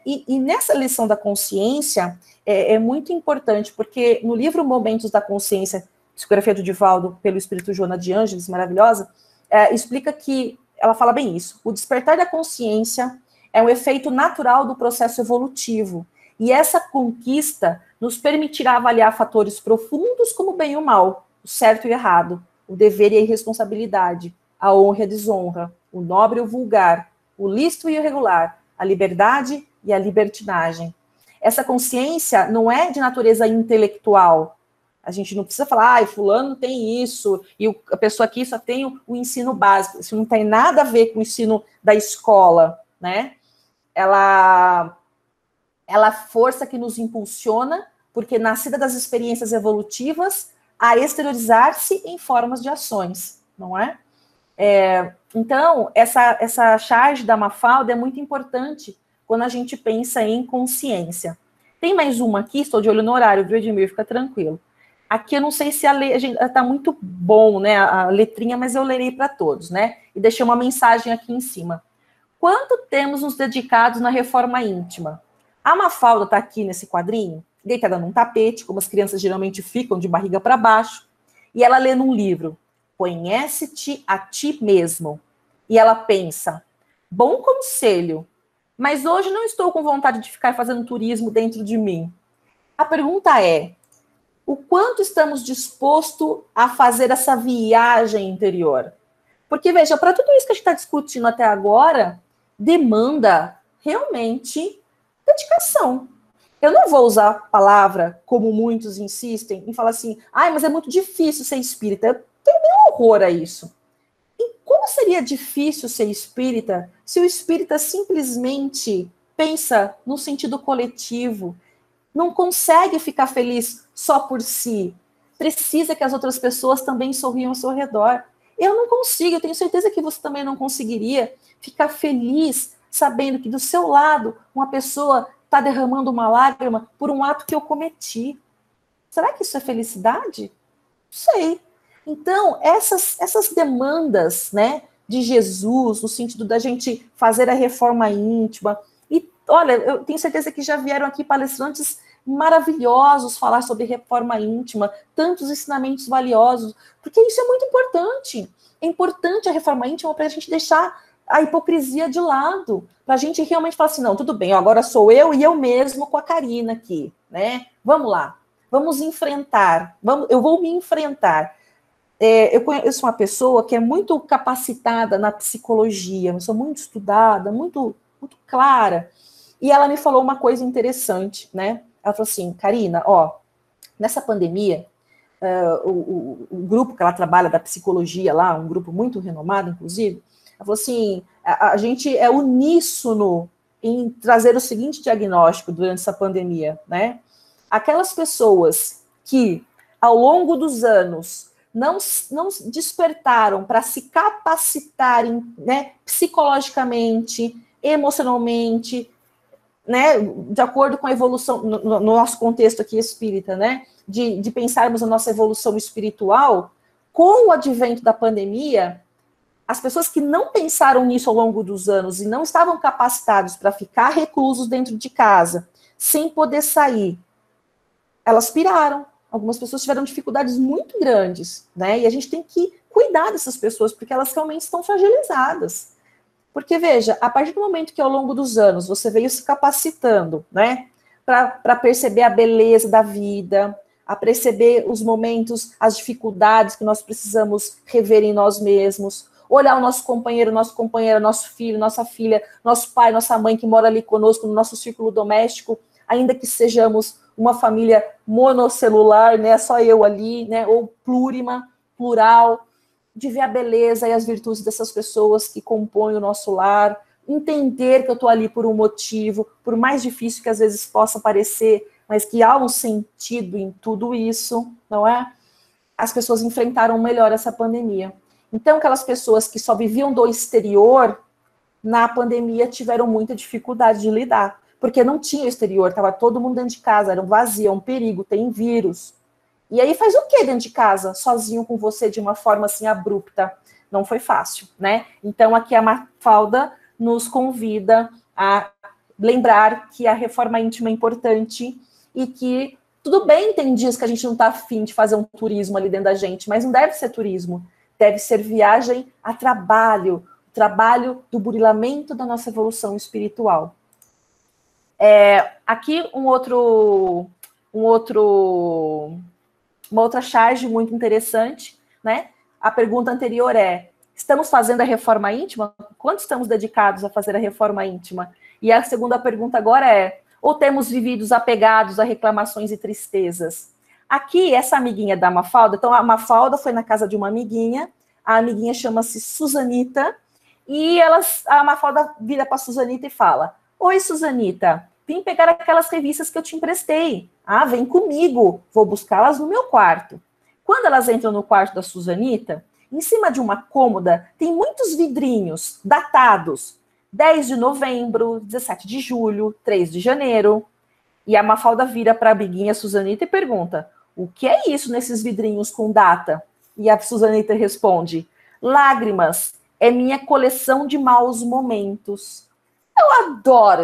E nessa lição da consciência é muito importante, porque no livro Momentos da Consciência, psicografia do Divaldo pelo Espírito Joana de Ângeles, maravilhosa, explica que, ela fala bem isso, o despertar da consciência é um efeito natural do processo evolutivo, e essa conquista nos permitirá avaliar fatores profundos como o bem e o mal, o certo e o errado, o dever e a irresponsabilidade, a honra e a desonra, o nobre e o vulgar, o lícito e o irregular, a liberdade e a libertinagem. Essa consciência não é de natureza intelectual. A gente não precisa falar, fulano tem isso, e a pessoa aqui só tem o ensino básico. Isso não tem nada a ver com o ensino da escola, né? Ela força que nos impulsiona, porque nascida das experiências evolutivas, a exteriorizar-se em formas de ações, não é? Então, essa charge da Mafalda é muito importante quando a gente pensa em consciência. Tem mais uma aqui, estou de olho no horário, viu, Edmir? Fica tranquilo. Aqui eu não sei se está muito bom, né, a letrinha, mas eu lerei para todos, né? E deixei uma mensagem aqui em cima. Quanto temos nos dedicados na reforma íntima? A Mafalda está aqui nesse quadrinho, deitada num tapete, como as crianças geralmente ficam, de barriga para baixo, e ela lê num livro, Conhece-te a ti mesmo. E ela pensa, bom conselho, mas hoje não estou com vontade de ficar fazendo turismo dentro de mim. A pergunta é, o quanto estamos dispostos a fazer essa viagem interior? Porque, veja, para tudo isso que a gente está discutindo até agora, demanda realmente dedicação. Eu não vou usar a palavra, como muitos insistem, em falar assim, mas é muito difícil ser espírita. Eu tenho um horror a isso. E como seria difícil ser espírita se o espírita simplesmente pensa no sentido coletivo, não consegue ficar feliz só por si, precisa que as outras pessoas também sorriam ao seu redor. Eu não consigo, eu tenho certeza que você também não conseguiria ficar feliz sabendo que do seu lado uma pessoa está derramando uma lágrima por um ato que eu cometi. Será que isso é felicidade? Não sei. Então, essas demandas, né, de Jesus, no sentido da gente fazer a reforma íntima, e olha, eu tenho certeza que já vieram aqui palestrantes maravilhosos falar sobre reforma íntima, tantos ensinamentos valiosos, porque isso é muito importante. É importante a reforma íntima para a gente deixar a hipocrisia de lado, para a gente realmente falar assim, não, tudo bem, agora sou eu e eu mesmo com a Karina aqui, né? Vamos lá, vamos enfrentar, eu vou me enfrentar. Eu conheço uma pessoa que é muito capacitada na psicologia, uma pessoa muito estudada, muito, muito clara, e ela me falou uma coisa interessante, né? Ela falou assim, Karina, nessa pandemia, o grupo que ela trabalha da psicologia lá, um grupo muito renomado, inclusive, ela falou assim, a gente é uníssono em trazer o seguinte diagnóstico durante essa pandemia, né? Aquelas pessoas que, ao longo dos anos, não despertaram para se capacitarem, né, psicologicamente, emocionalmente, né, de acordo com a evolução, no nosso contexto aqui espírita, né, de pensarmos a nossa evolução espiritual, com o advento da pandemia, as pessoas que não pensaram nisso ao longo dos anos e não estavam capacitados para ficar reclusos dentro de casa, sem poder sair, elas piraram. Algumas pessoas tiveram dificuldades muito grandes, né? E a gente tem que cuidar dessas pessoas, porque elas realmente estão fragilizadas. Porque, veja, a partir do momento que ao longo dos anos você veio se capacitando, né? Para perceber a beleza da vida, a perceber os momentos, as dificuldades que nós precisamos rever em nós mesmos, olhar o nosso companheiro, nosso filho, nossa filha, nosso pai, nossa mãe que mora ali conosco no nosso círculo doméstico, ainda que sejamos uma família monocelular, né, só eu ali, né, ou plurima, plural, de ver a beleza e as virtudes dessas pessoas que compõem o nosso lar, entender que eu estou ali por um motivo, por mais difícil que às vezes possa parecer, mas que há um sentido em tudo isso, não é? As pessoas enfrentaram melhor essa pandemia. Então, aquelas pessoas que só viviam do exterior, na pandemia tiveram muita dificuldade de lidar, porque não tinha exterior, estava todo mundo dentro de casa, era um vazio, é um perigo, tem vírus. E aí faz o que dentro de casa, sozinho com você, de uma forma assim abrupta? Não foi fácil, né? Então, aqui a Mafalda nos convida a lembrar que a reforma íntima é importante e que tudo bem, tem dias que a gente não está afim de fazer um turismo ali dentro da gente, mas não deve ser turismo, deve ser viagem a trabalho, trabalho do burilamento da nossa evolução espiritual. Aqui uma outra charge muito interessante, né? A pergunta anterior é: estamos fazendo a reforma íntima? Quanto estamos dedicados a fazer a reforma íntima? E a segunda pergunta agora é: ou temos vivido apegados a reclamações e tristezas? Aqui, essa amiguinha da Mafalda, então a Mafalda foi na casa de uma amiguinha, a amiguinha chama-se Suzanita, e a Mafalda vira para a Suzanita e fala: oi, Suzanita, vim pegar aquelas revistas que eu te emprestei. Ah, vem comigo, vou buscá-las no meu quarto. Quando elas entram no quarto da Suzanita, em cima de uma cômoda tem muitos vidrinhos datados. 10 de novembro, 17 de julho, 3 de janeiro. E a Mafalda vira para a amiguinha Suzanita e pergunta: o que é isso nesses vidrinhos com data? E a Suzanita responde: lágrimas, é minha coleção de maus momentos. Eu adoro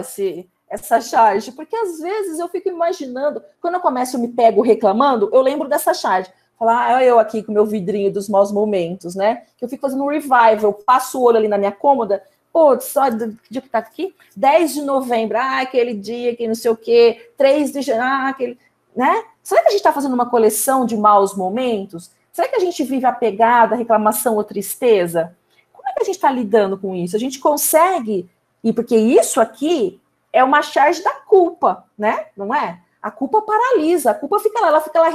essa charge, porque às vezes eu fico imaginando, quando eu começo, eu me pego reclamando, eu lembro dessa charge. Falar, eu aqui com o meu vidrinho dos maus momentos, né? Que eu fico fazendo um revival, eu passo o olho ali na minha cômoda, pô, só do dia que tá aqui, 10 de novembro, aquele dia que não sei o quê, 3 de janeiro, aquele, né? Será que a gente está fazendo uma coleção de maus momentos? Será que a gente vive apegado à reclamação ou tristeza? Como é que a gente está lidando com isso? A gente consegue, e porque isso aqui é uma charge da culpa, né? Não é? A culpa paralisa, a culpa fica lá, ela fica lá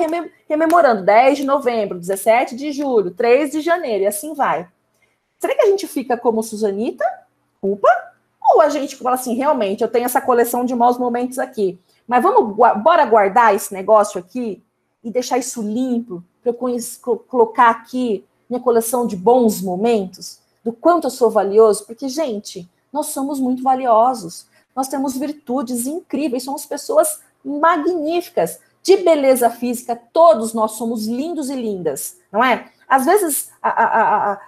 rememorando 10 de novembro, 17 de julho, 3 de janeiro, e assim vai. Será que a gente fica como Suzanita, culpa? Ou a gente fala assim, realmente, eu tenho essa coleção de maus momentos aqui, mas bora guardar esse negócio aqui e deixar isso limpo, para eu colocar aqui minha coleção de bons momentos, do quanto eu sou valioso, porque, gente, nós somos muito valiosos, nós temos virtudes incríveis, somos pessoas magníficas, de beleza física, todos nós somos lindos e lindas, não é? Às vezes,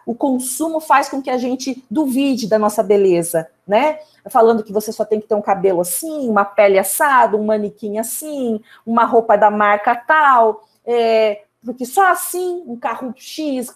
o consumo faz com que a gente duvide da nossa beleza, né? Falando que você só tem que ter um cabelo assim, uma pele assada, um manequim assim, uma roupa da marca tal, porque só assim, um carro X,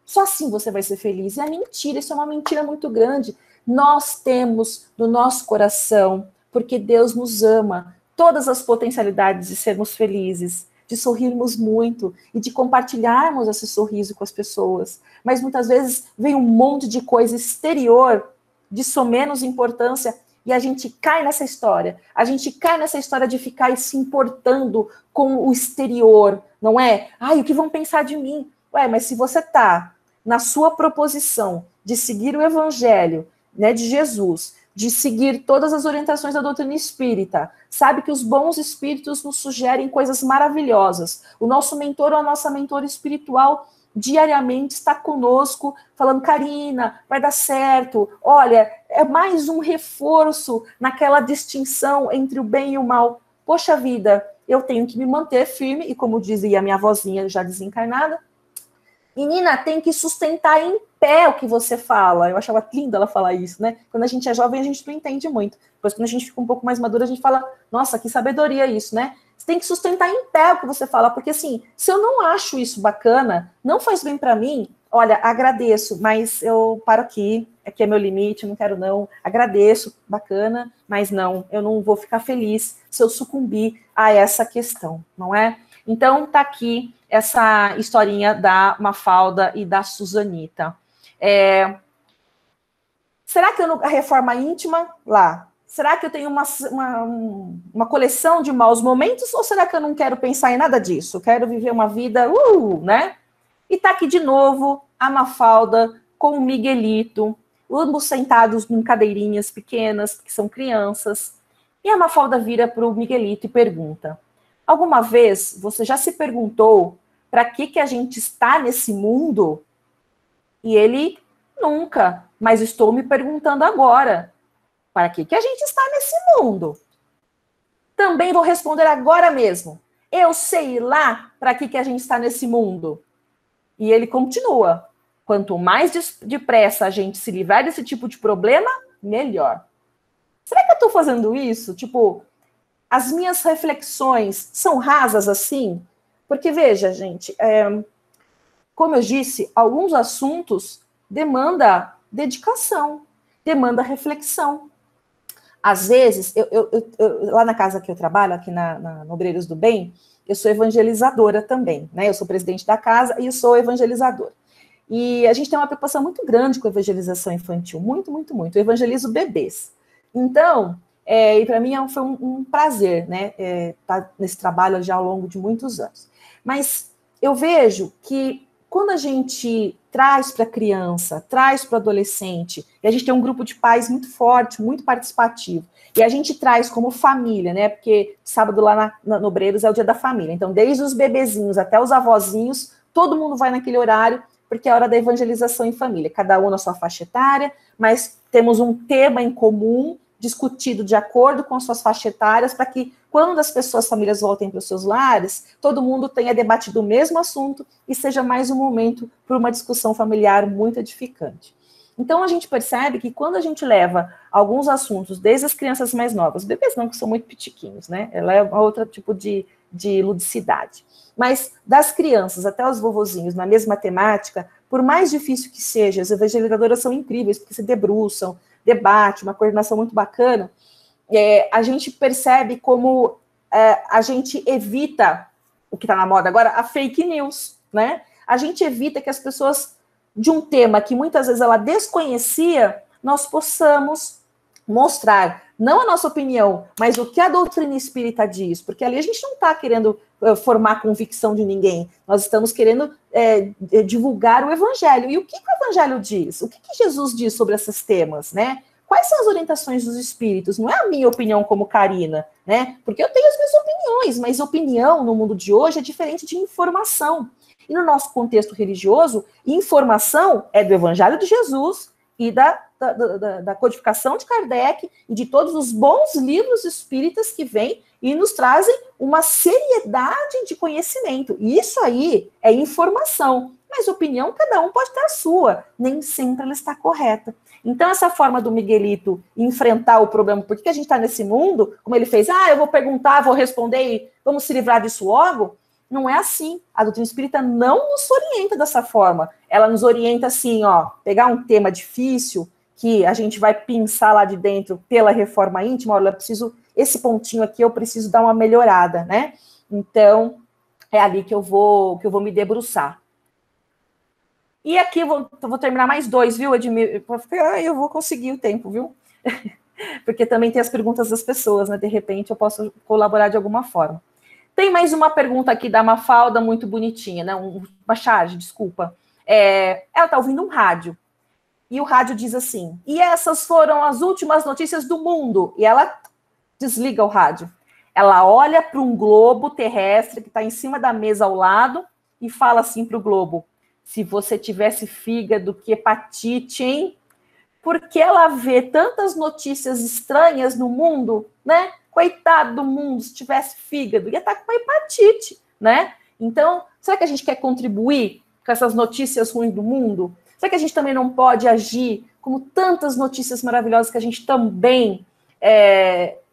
só assim você vai ser feliz. E é mentira, isso é uma mentira muito grande. Nós temos no nosso coração, porque Deus nos ama, todas as potencialidades de sermos felizes, de sorrirmos muito e de compartilharmos esse sorriso com as pessoas. Mas muitas vezes vem um monte de coisa exterior, de menos importância, e a gente cai nessa história. A gente cai nessa história de ficar se importando com o exterior, não é? Ai, o que vão pensar de mim? Ué, mas se você está na sua proposição de seguir o evangelho, né, de Jesus, de seguir todas as orientações da doutrina espírita, sabe que os bons espíritos nos sugerem coisas maravilhosas. O nosso mentor ou a nossa mentora espiritual diariamente está conosco, falando, Karina, vai dar certo, olha, é mais um reforço naquela distinção entre o bem e o mal. Poxa vida, eu tenho que me manter firme, e como dizia a minha vozinha já desencarnada, menina, tem que sustentar em pé o que você fala. Eu achava lindo ela falar isso, né? Quando a gente é jovem, a gente não entende muito. Depois, quando a gente fica um pouco mais madura, a gente fala, nossa, que sabedoria isso, né? Você tem que sustentar em pé o que você fala, porque assim, se eu não acho isso bacana, não faz bem para mim, olha, agradeço, mas eu paro aqui é meu limite, não quero não, agradeço, bacana, mas não, eu não vou ficar feliz se eu sucumbir a essa questão, não é? Então, tá aqui essa historinha da Mafalda e da Suzanita. Será que a reforma íntima, lá, será que eu tenho uma coleção de maus momentos, ou será que eu não quero pensar em nada disso? Quero viver uma vida, né? E tá aqui de novo a Mafalda com o Miguelito, ambos sentados em cadeirinhas pequenas, que são crianças. E a Mafalda vira para o Miguelito e pergunta: alguma vez você já se perguntou para que a gente está nesse mundo? E ele: nunca, mas estou me perguntando agora. Para que a gente está nesse mundo? Também vou responder agora mesmo. Eu sei lá para que a gente está nesse mundo. E ele continua: quanto mais depressa a gente se livrar desse tipo de problema, melhor. Será que eu estou fazendo isso? Tipo, as minhas reflexões são rasas assim? Porque, veja, gente, como eu disse, alguns assuntos demandam dedicação, demanda reflexão. Às vezes, lá na casa que eu trabalho, aqui na Obreiros do Bem, eu sou evangelizadora também, né? Eu sou presidente da casa e sou evangelizadora. E a gente tem uma preocupação muito grande com a evangelização infantil, muito, muito, muito. Eu evangelizo bebês. Então, e para mim foi um prazer, né? Estar nesse trabalho já ao longo de muitos anos. Mas eu vejo que quando a gente traz para a criança, traz para o adolescente, e a gente tem um grupo de pais muito forte, muito participativo, e a gente traz como família, né? Porque sábado lá no Obreiros é o dia da família. Então, desde os bebezinhos até os avózinhos, todo mundo vai naquele horário, porque é a hora da evangelização em família. Cada um na sua faixa etária, mas temos um tema em comum, discutido de acordo com as suas faixas etárias, para que quando as pessoas, as famílias voltem para os seus lares, todo mundo tenha debatido o mesmo assunto e seja mais um momento para uma discussão familiar muito edificante. Então, a gente percebe que quando a gente leva alguns assuntos, desde as crianças mais novas, bebês não, que são muito pitiquinhos, né? Ela é outro tipo de ludicidade. Mas das crianças até os vovozinhos na mesma temática, por mais difícil que seja, as evangelizadoras são incríveis, porque se debruçam, debate, uma coordenação muito bacana, a gente percebe como a gente evita, o que está na moda agora, a fake news, né? A gente evita que as pessoas, de um tema que muitas vezes ela desconhecia, nós possamos mostrar, não a nossa opinião, mas o que a doutrina espírita diz, porque ali a gente não está querendo formar convicção de ninguém, nós estamos querendo divulgar o evangelho. E o que o evangelho diz? O que Jesus diz sobre esses temas, né? Quais são as orientações dos espíritos? Não é a minha opinião como Karina, né? Porque eu tenho as minhas opiniões, mas opinião no mundo de hoje é diferente de informação. E no nosso contexto religioso, informação é do evangelho de Jesus e da codificação de Kardec e de todos os bons livros espíritas que vêm e nos trazem uma seriedade de conhecimento. E isso aí é informação. Mas opinião, cada um pode ter a sua. Nem sempre ela está correta. Então, essa forma do Miguelito enfrentar o problema, por que a gente está nesse mundo, como ele fez, eu vou perguntar, vou responder e vamos se livrar disso logo, não é assim. A doutrina espírita não nos orienta dessa forma. Ela nos orienta assim, pegar um tema difícil, que a gente vai pensar lá de dentro pela reforma íntima, olha, esse pontinho aqui eu preciso dar uma melhorada, né? Então, é ali que eu vou me debruçar. E aqui eu vou terminar mais 2, viu, Edmir? Eu vou conseguir o tempo, viu? Porque também tem as perguntas das pessoas, né? De repente eu posso colaborar de alguma forma. Tem mais uma pergunta aqui da Mafalda, muito bonitinha, né? Uma charge, desculpa. Ela está ouvindo um rádio. E o rádio diz assim: e essas foram as últimas notícias do mundo. E ela desliga o rádio. Ela olha para um globo terrestre que está em cima da mesa ao lado e fala assim para o globo: se você tivesse fígado, que hepatite, hein? Porque ela vê tantas notícias estranhas no mundo, né? Coitado do mundo, se tivesse fígado, ia estar com uma hepatite, né? Então, será que a gente quer contribuir com essas notícias ruins do mundo? Será que a gente também não pode agir como tantas notícias maravilhosas que a gente também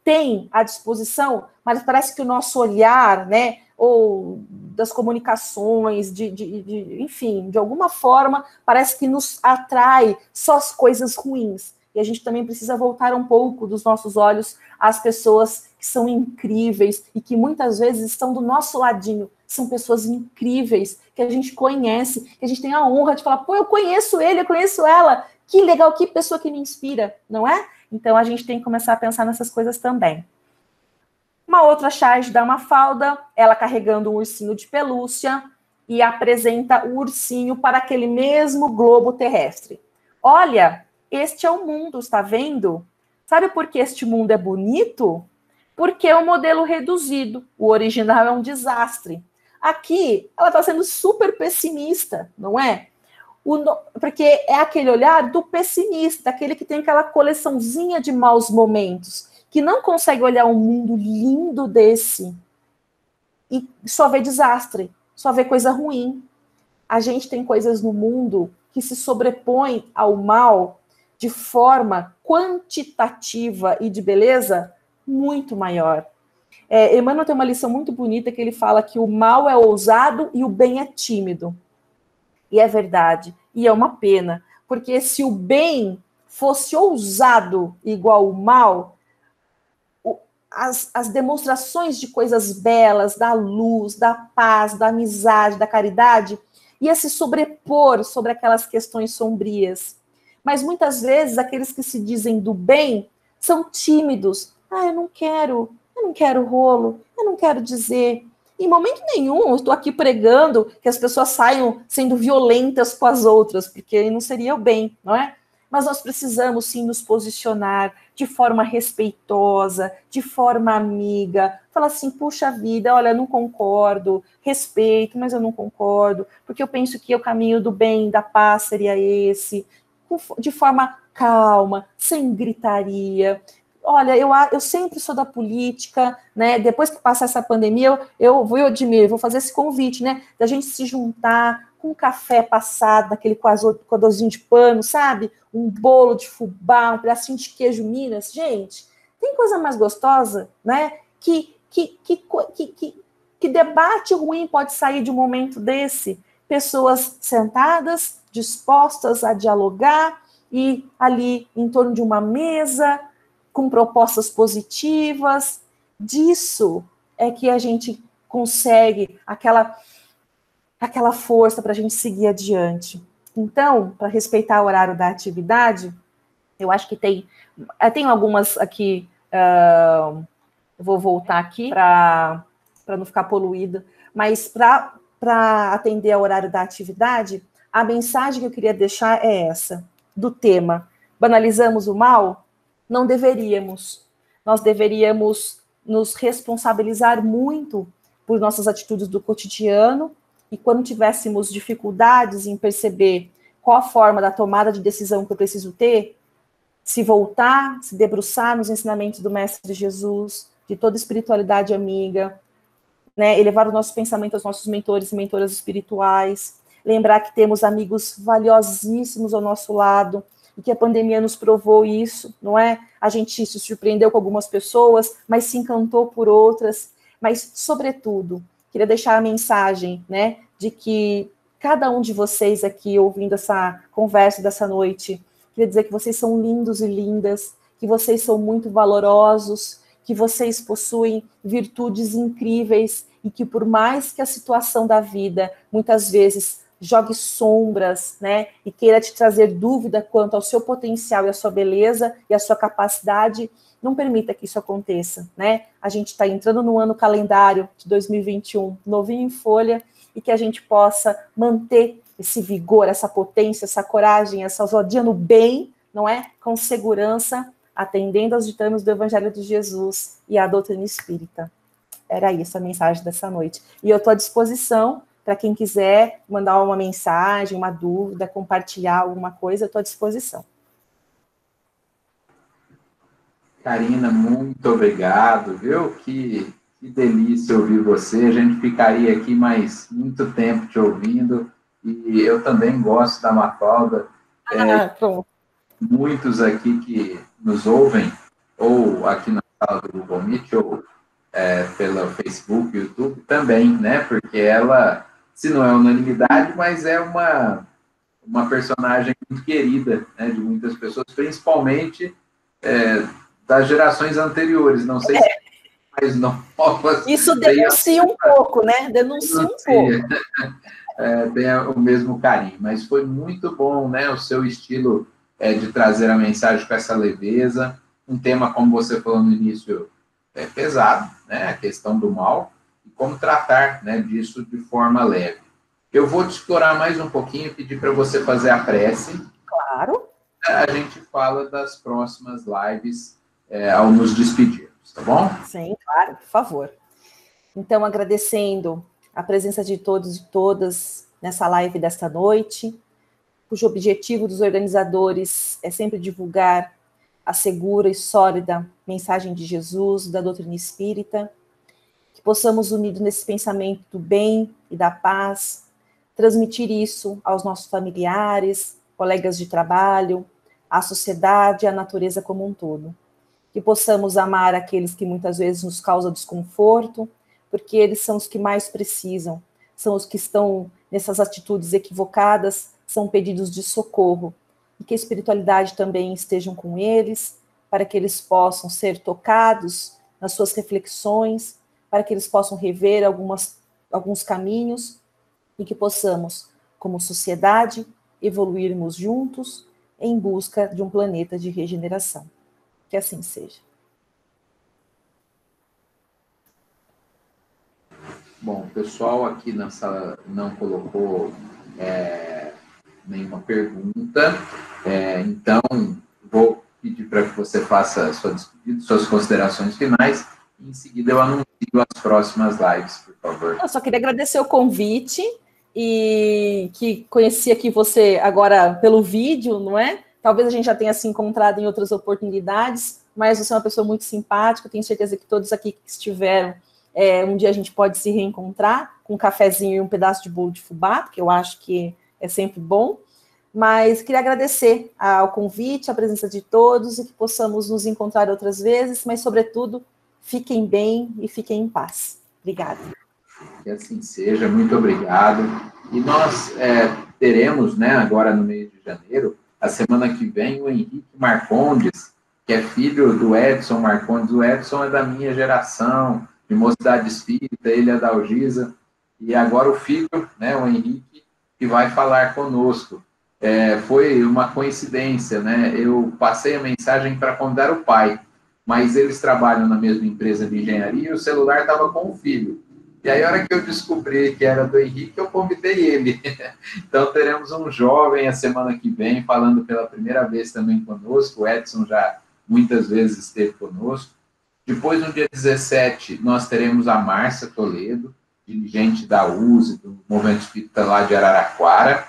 tem à disposição, mas parece que o nosso olhar, né, ou das comunicações, enfim, de alguma forma, parece que nos atrai só as coisas ruins. E a gente também precisa voltar um pouco dos nossos olhos às pessoas que são incríveis e que muitas vezes estão do nosso ladinho. São pessoas incríveis, que a gente conhece, que a gente tem a honra de falar, pô, eu conheço ele, eu conheço ela. Que legal, que pessoa que me inspira, não é? Então a gente tem que começar a pensar nessas coisas também. Uma outra charge da Mafalda, ela carregando um ursinho de pelúcia e apresenta o ursinho para aquele mesmo globo terrestre. Olha, este é o mundo, está vendo? Sabe por que este mundo é bonito? Porque é um modelo reduzido. O original é um desastre. Aqui, ela está sendo super pessimista, não é? Porque é aquele olhar do pessimista, daquele que tem aquela coleçãozinha de maus momentos, que não consegue olhar um mundo lindo desse e só vê desastre, só vê coisa ruim. A gente tem coisas no mundo que se sobrepõem ao mal de forma quantitativa e de beleza muito maior. Emmanuel tem uma lição muito bonita que ele fala que o mal é ousado e o bem é tímido. E é verdade, e é uma pena, porque se o bem fosse ousado igual o mal, as demonstrações de coisas belas, da luz, da paz, da amizade, da caridade, ia se sobrepor sobre aquelas questões sombrias. Mas muitas vezes aqueles que se dizem do bem são tímidos. Eu não quero rolo, eu não quero dizer. Em momento nenhum eu estou aqui pregando que as pessoas saiam sendo violentas com as outras, porque não seria o bem, não é? Mas nós precisamos sim nos posicionar de forma respeitosa, de forma amiga, falar assim, puxa vida, olha, não concordo, respeito, mas eu não concordo, porque eu penso que o caminho do bem, da paz seria esse, de forma calma, sem gritaria. Olha, eu sempre sou da política, né? Depois que passar essa pandemia, eu vou, Edmir, vou fazer esse convite, né? Da gente se juntar com um café passado, naquele coadorzinho de pano, sabe? Um bolo de fubá, um pedacinho de queijo Minas. Gente, tem coisa mais gostosa, né? Que debate ruim pode sair de um momento desse? Pessoas sentadas, dispostas a dialogar e ali em torno de uma mesa, com propostas positivas. Disso é que a gente consegue aquela força para a gente seguir adiante. Então, para respeitar o horário da atividade, eu acho que tem algumas aqui, eu vou voltar aqui para não ficar poluída, mas para atender ao horário da atividade, a mensagem que eu queria deixar é essa, do tema: banalizamos o mal? Não deveríamos. Nós deveríamos nos responsabilizar muito por nossas atitudes do cotidiano, e quando tivéssemos dificuldades em perceber qual a forma da tomada de decisão que eu preciso ter, se voltar, se debruçar nos ensinamentos do Mestre Jesus, de toda espiritualidade amiga, né, elevar o nosso pensamento aos nossos mentores e mentoras espirituais, lembrar que temos amigos valiosíssimos ao nosso lado, e que a pandemia nos provou isso, não é? A gente se surpreendeu com algumas pessoas, mas se encantou por outras. Mas, sobretudo, queria deixar a mensagem, né, de que cada um de vocês aqui, ouvindo essa conversa dessa noite, queria dizer que vocês são lindos e lindas, que vocês são muito valorosos, que vocês possuem virtudes incríveis e que, por mais que a situação da vida, muitas vezes, jogue sombras, né, e queira te trazer dúvida quanto ao seu potencial e à sua beleza e à sua capacidade, não permita que isso aconteça, né? A gente está entrando no ano calendário de 2021, novinho em folha, e que a gente possa manter esse vigor, essa potência, essa coragem, essa ousadia no bem, não é? Com segurança, atendendo aos ditames do Evangelho de Jesus e à doutrina espírita. Era isso a mensagem dessa noite. E eu estou à disposição para quem quiser mandar uma mensagem, uma dúvida, compartilhar alguma coisa, eu estou à disposição. Karina, muito obrigado, viu? Que delícia ouvir você. A gente ficaria aqui mais muito tempo te ouvindo. E eu também gosto da Mafalda. Muitos aqui que nos ouvem, ou aqui na sala do Google Meet, ou pelo Facebook, YouTube, também, né? Porque ela, se não é unanimidade, mas é uma uma personagem muito querida, né, de muitas pessoas, principalmente das gerações anteriores. Não sei se mais novas. Isso denuncia um pouco, né? Denuncia um pouco. Tem o mesmo carinho, mas foi muito bom, né, o seu estilo de trazer a mensagem com essa leveza, um tema, como você falou no início, pesado, né, a questão do mal, e como tratar, né, disso de forma leve. Eu vou te explorar mais um pouquinho, pedir para você fazer a prece. Claro. A gente fala das próximas lives ao nos despedirmos, tá bom? Sim, claro, por favor. Então, agradecendo a presença de todos e todas nessa live desta noite, cujo objetivo dos organizadores é sempre divulgar a segura e sólida mensagem de Jesus, da doutrina espírita, que possamos, unidos nesse pensamento do bem e da paz, transmitir isso aos nossos familiares, colegas de trabalho, à sociedade e à natureza como um todo. Que possamos amar aqueles que muitas vezes nos causam desconforto, porque eles são os que mais precisam, são os que estão nessas atitudes equivocadas, são pedidos de socorro, e que a espiritualidade também estejam com eles, para que eles possam ser tocados nas suas reflexões, para que eles possam rever alguns caminhos, e que possamos, como sociedade, evoluirmos juntos em busca de um planeta de regeneração. Que assim seja. Bom, o pessoal aqui na sala não colocou nenhuma pergunta, então vou pedir para que você faça a sua despedida, suas considerações finais, e em seguida eu anuncio as próximas lives, por favor. Eu só queria agradecer o convite, e que conheci aqui você agora pelo vídeo, não é? Talvez a gente já tenha se encontrado em outras oportunidades, mas você é uma pessoa muito simpática, tenho certeza que todos aqui que estiveram, um dia a gente pode se reencontrar com um cafezinho e um pedaço de bolo de fubá, que eu acho que é sempre bom, mas queria agradecer ao convite, a presença de todos, e que possamos nos encontrar outras vezes, mas, sobretudo, fiquem bem e fiquem em paz. Obrigada. Que assim seja, muito obrigado. E nós teremos, né, agora no mês de janeiro, a semana que vem, o Henrique Marcondes, que é filho do Edson Marcondes. O Edson é da minha geração, de Mocidade Espírita, ele é da Algisa, e agora o filho, né, o Henrique, que vai falar conosco. Foi uma coincidência, né? Eu passei a mensagem para convidar o pai, mas eles trabalham na mesma empresa de engenharia e o celular estava com o filho. E aí, a hora que eu descobri que era do Henrique, eu convidei ele. Então, teremos um jovem a semana que vem, falando pela primeira vez também conosco. O Edson já muitas vezes esteve conosco. Depois, no dia 17, nós teremos a Márcia Toledo, dirigente da USE, do Movimento Espírita lá de Araraquara.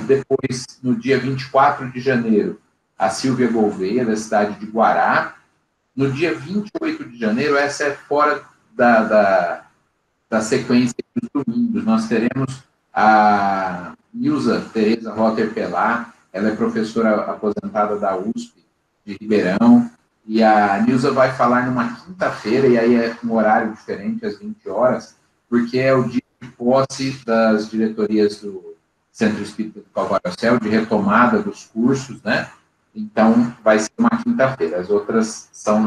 Depois, no dia 24 de janeiro, a Silvia Gouveia, da cidade de Guará. No dia 28 de janeiro, essa é fora da sequência dos domingos, nós teremos a Nilza Tereza Rotter Pelá, ela é professora aposentada da USP de Ribeirão, e a Nilza vai falar numa quinta-feira, e aí é um horário diferente, às 20 horas, porque é o dia de posse das diretorias do Centro Espírita do Calvário ao Céu, de retomada dos cursos, né? Então, vai ser uma quinta-feira, as outras são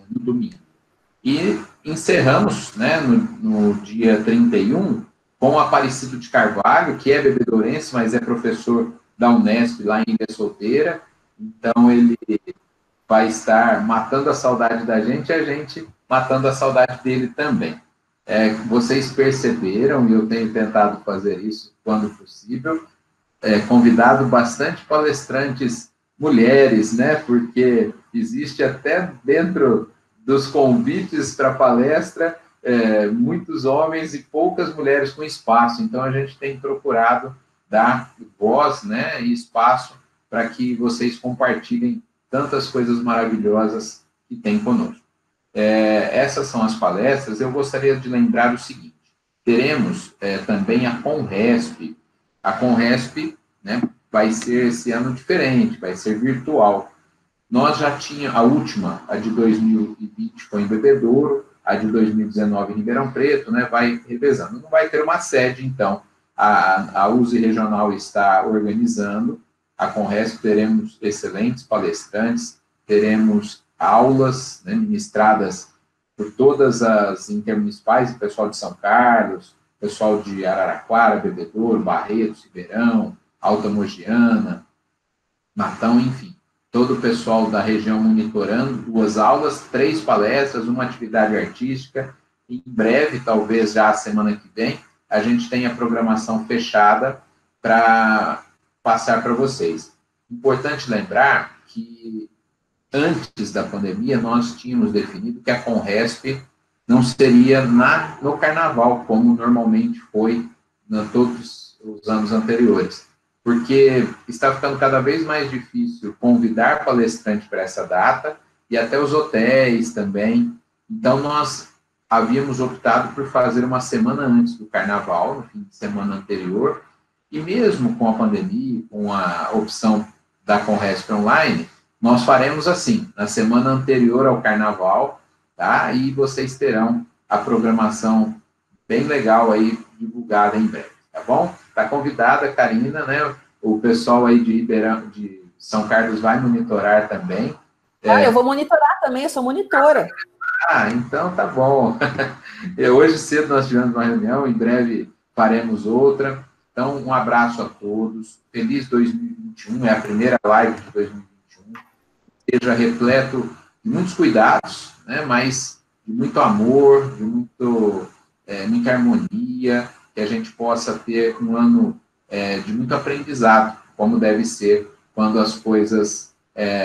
no domingo. E encerramos, né, no dia 31, com o Aparecido de Carvalho, que é bebedorense, mas é professor da Unesp, lá em Ilha Solteira. Então, ele vai estar matando a saudade da gente e a gente matando a saudade dele também. Vocês perceberam, e eu tenho tentado fazer isso quando possível, convidado bastante palestrantes mulheres, né, porque existe até dentro dos convites para palestra, muitos homens e poucas mulheres com espaço. Então, a gente tem procurado dar voz, né, e espaço para que vocês compartilhem tantas coisas maravilhosas que tem conosco. Essas são as palestras. Eu gostaria de lembrar o seguinte: teremos também a Conresp. A Conresp, né, vai ser esse ano diferente, vai ser virtual. Nós já tínhamos, a última, a de 2020 foi em Bebedouro, a de 2019 em Ribeirão Preto, né, vai revezando. Não vai ter uma sede, então, a USE Regional está organizando. A Conresp teremos excelentes palestrantes, teremos aulas, né, ministradas por todas as intermunicipais, o pessoal de São Carlos, pessoal de Araraquara, Bebedouro, Barretos, Ribeirão, Alta Mogiana, Matão, enfim. Todo o pessoal da região monitorando, 2 aulas, 3 palestras, uma atividade artística. Em breve, talvez já a semana que vem, a gente tem a programação fechada para passar para vocês. Importante lembrar que antes da pandemia, nós tínhamos definido que a Conresp não seria no Carnaval, como normalmente foi todos os anos anteriores, porque está ficando cada vez mais difícil convidar palestrante para essa data, e até os hotéis também. Então, nós havíamos optado por fazer uma semana antes do Carnaval, no fim de semana anterior, e mesmo com a pandemia, com a opção da Conresp Online, nós faremos assim, na semana anterior ao Carnaval, tá? E vocês terão a programação bem legal aí, divulgada em breve, tá bom? Está convidada, Karina, né? O pessoal aí de Ribeirão, de São Carlos vai monitorar também. Eu vou monitorar também, eu sou monitora. Então tá bom. Hoje cedo nós tivemos uma reunião, em breve faremos outra. Então, um abraço a todos. Feliz 2021, é a primeira live de 2021. Seja repleto de muitos cuidados, né, mas de muito amor, de muita harmonia, que a gente possa ter um ano de muito aprendizado, como deve ser quando as coisas,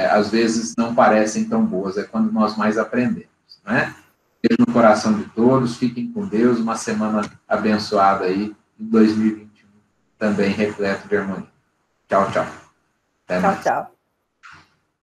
às vezes, não parecem tão boas. É quando nós mais aprendemos, né? Beijo no coração de todos, fiquem com Deus, uma semana abençoada aí, em 2021, também repleto de harmonia. Tchau, tchau. Até mais. Tchau.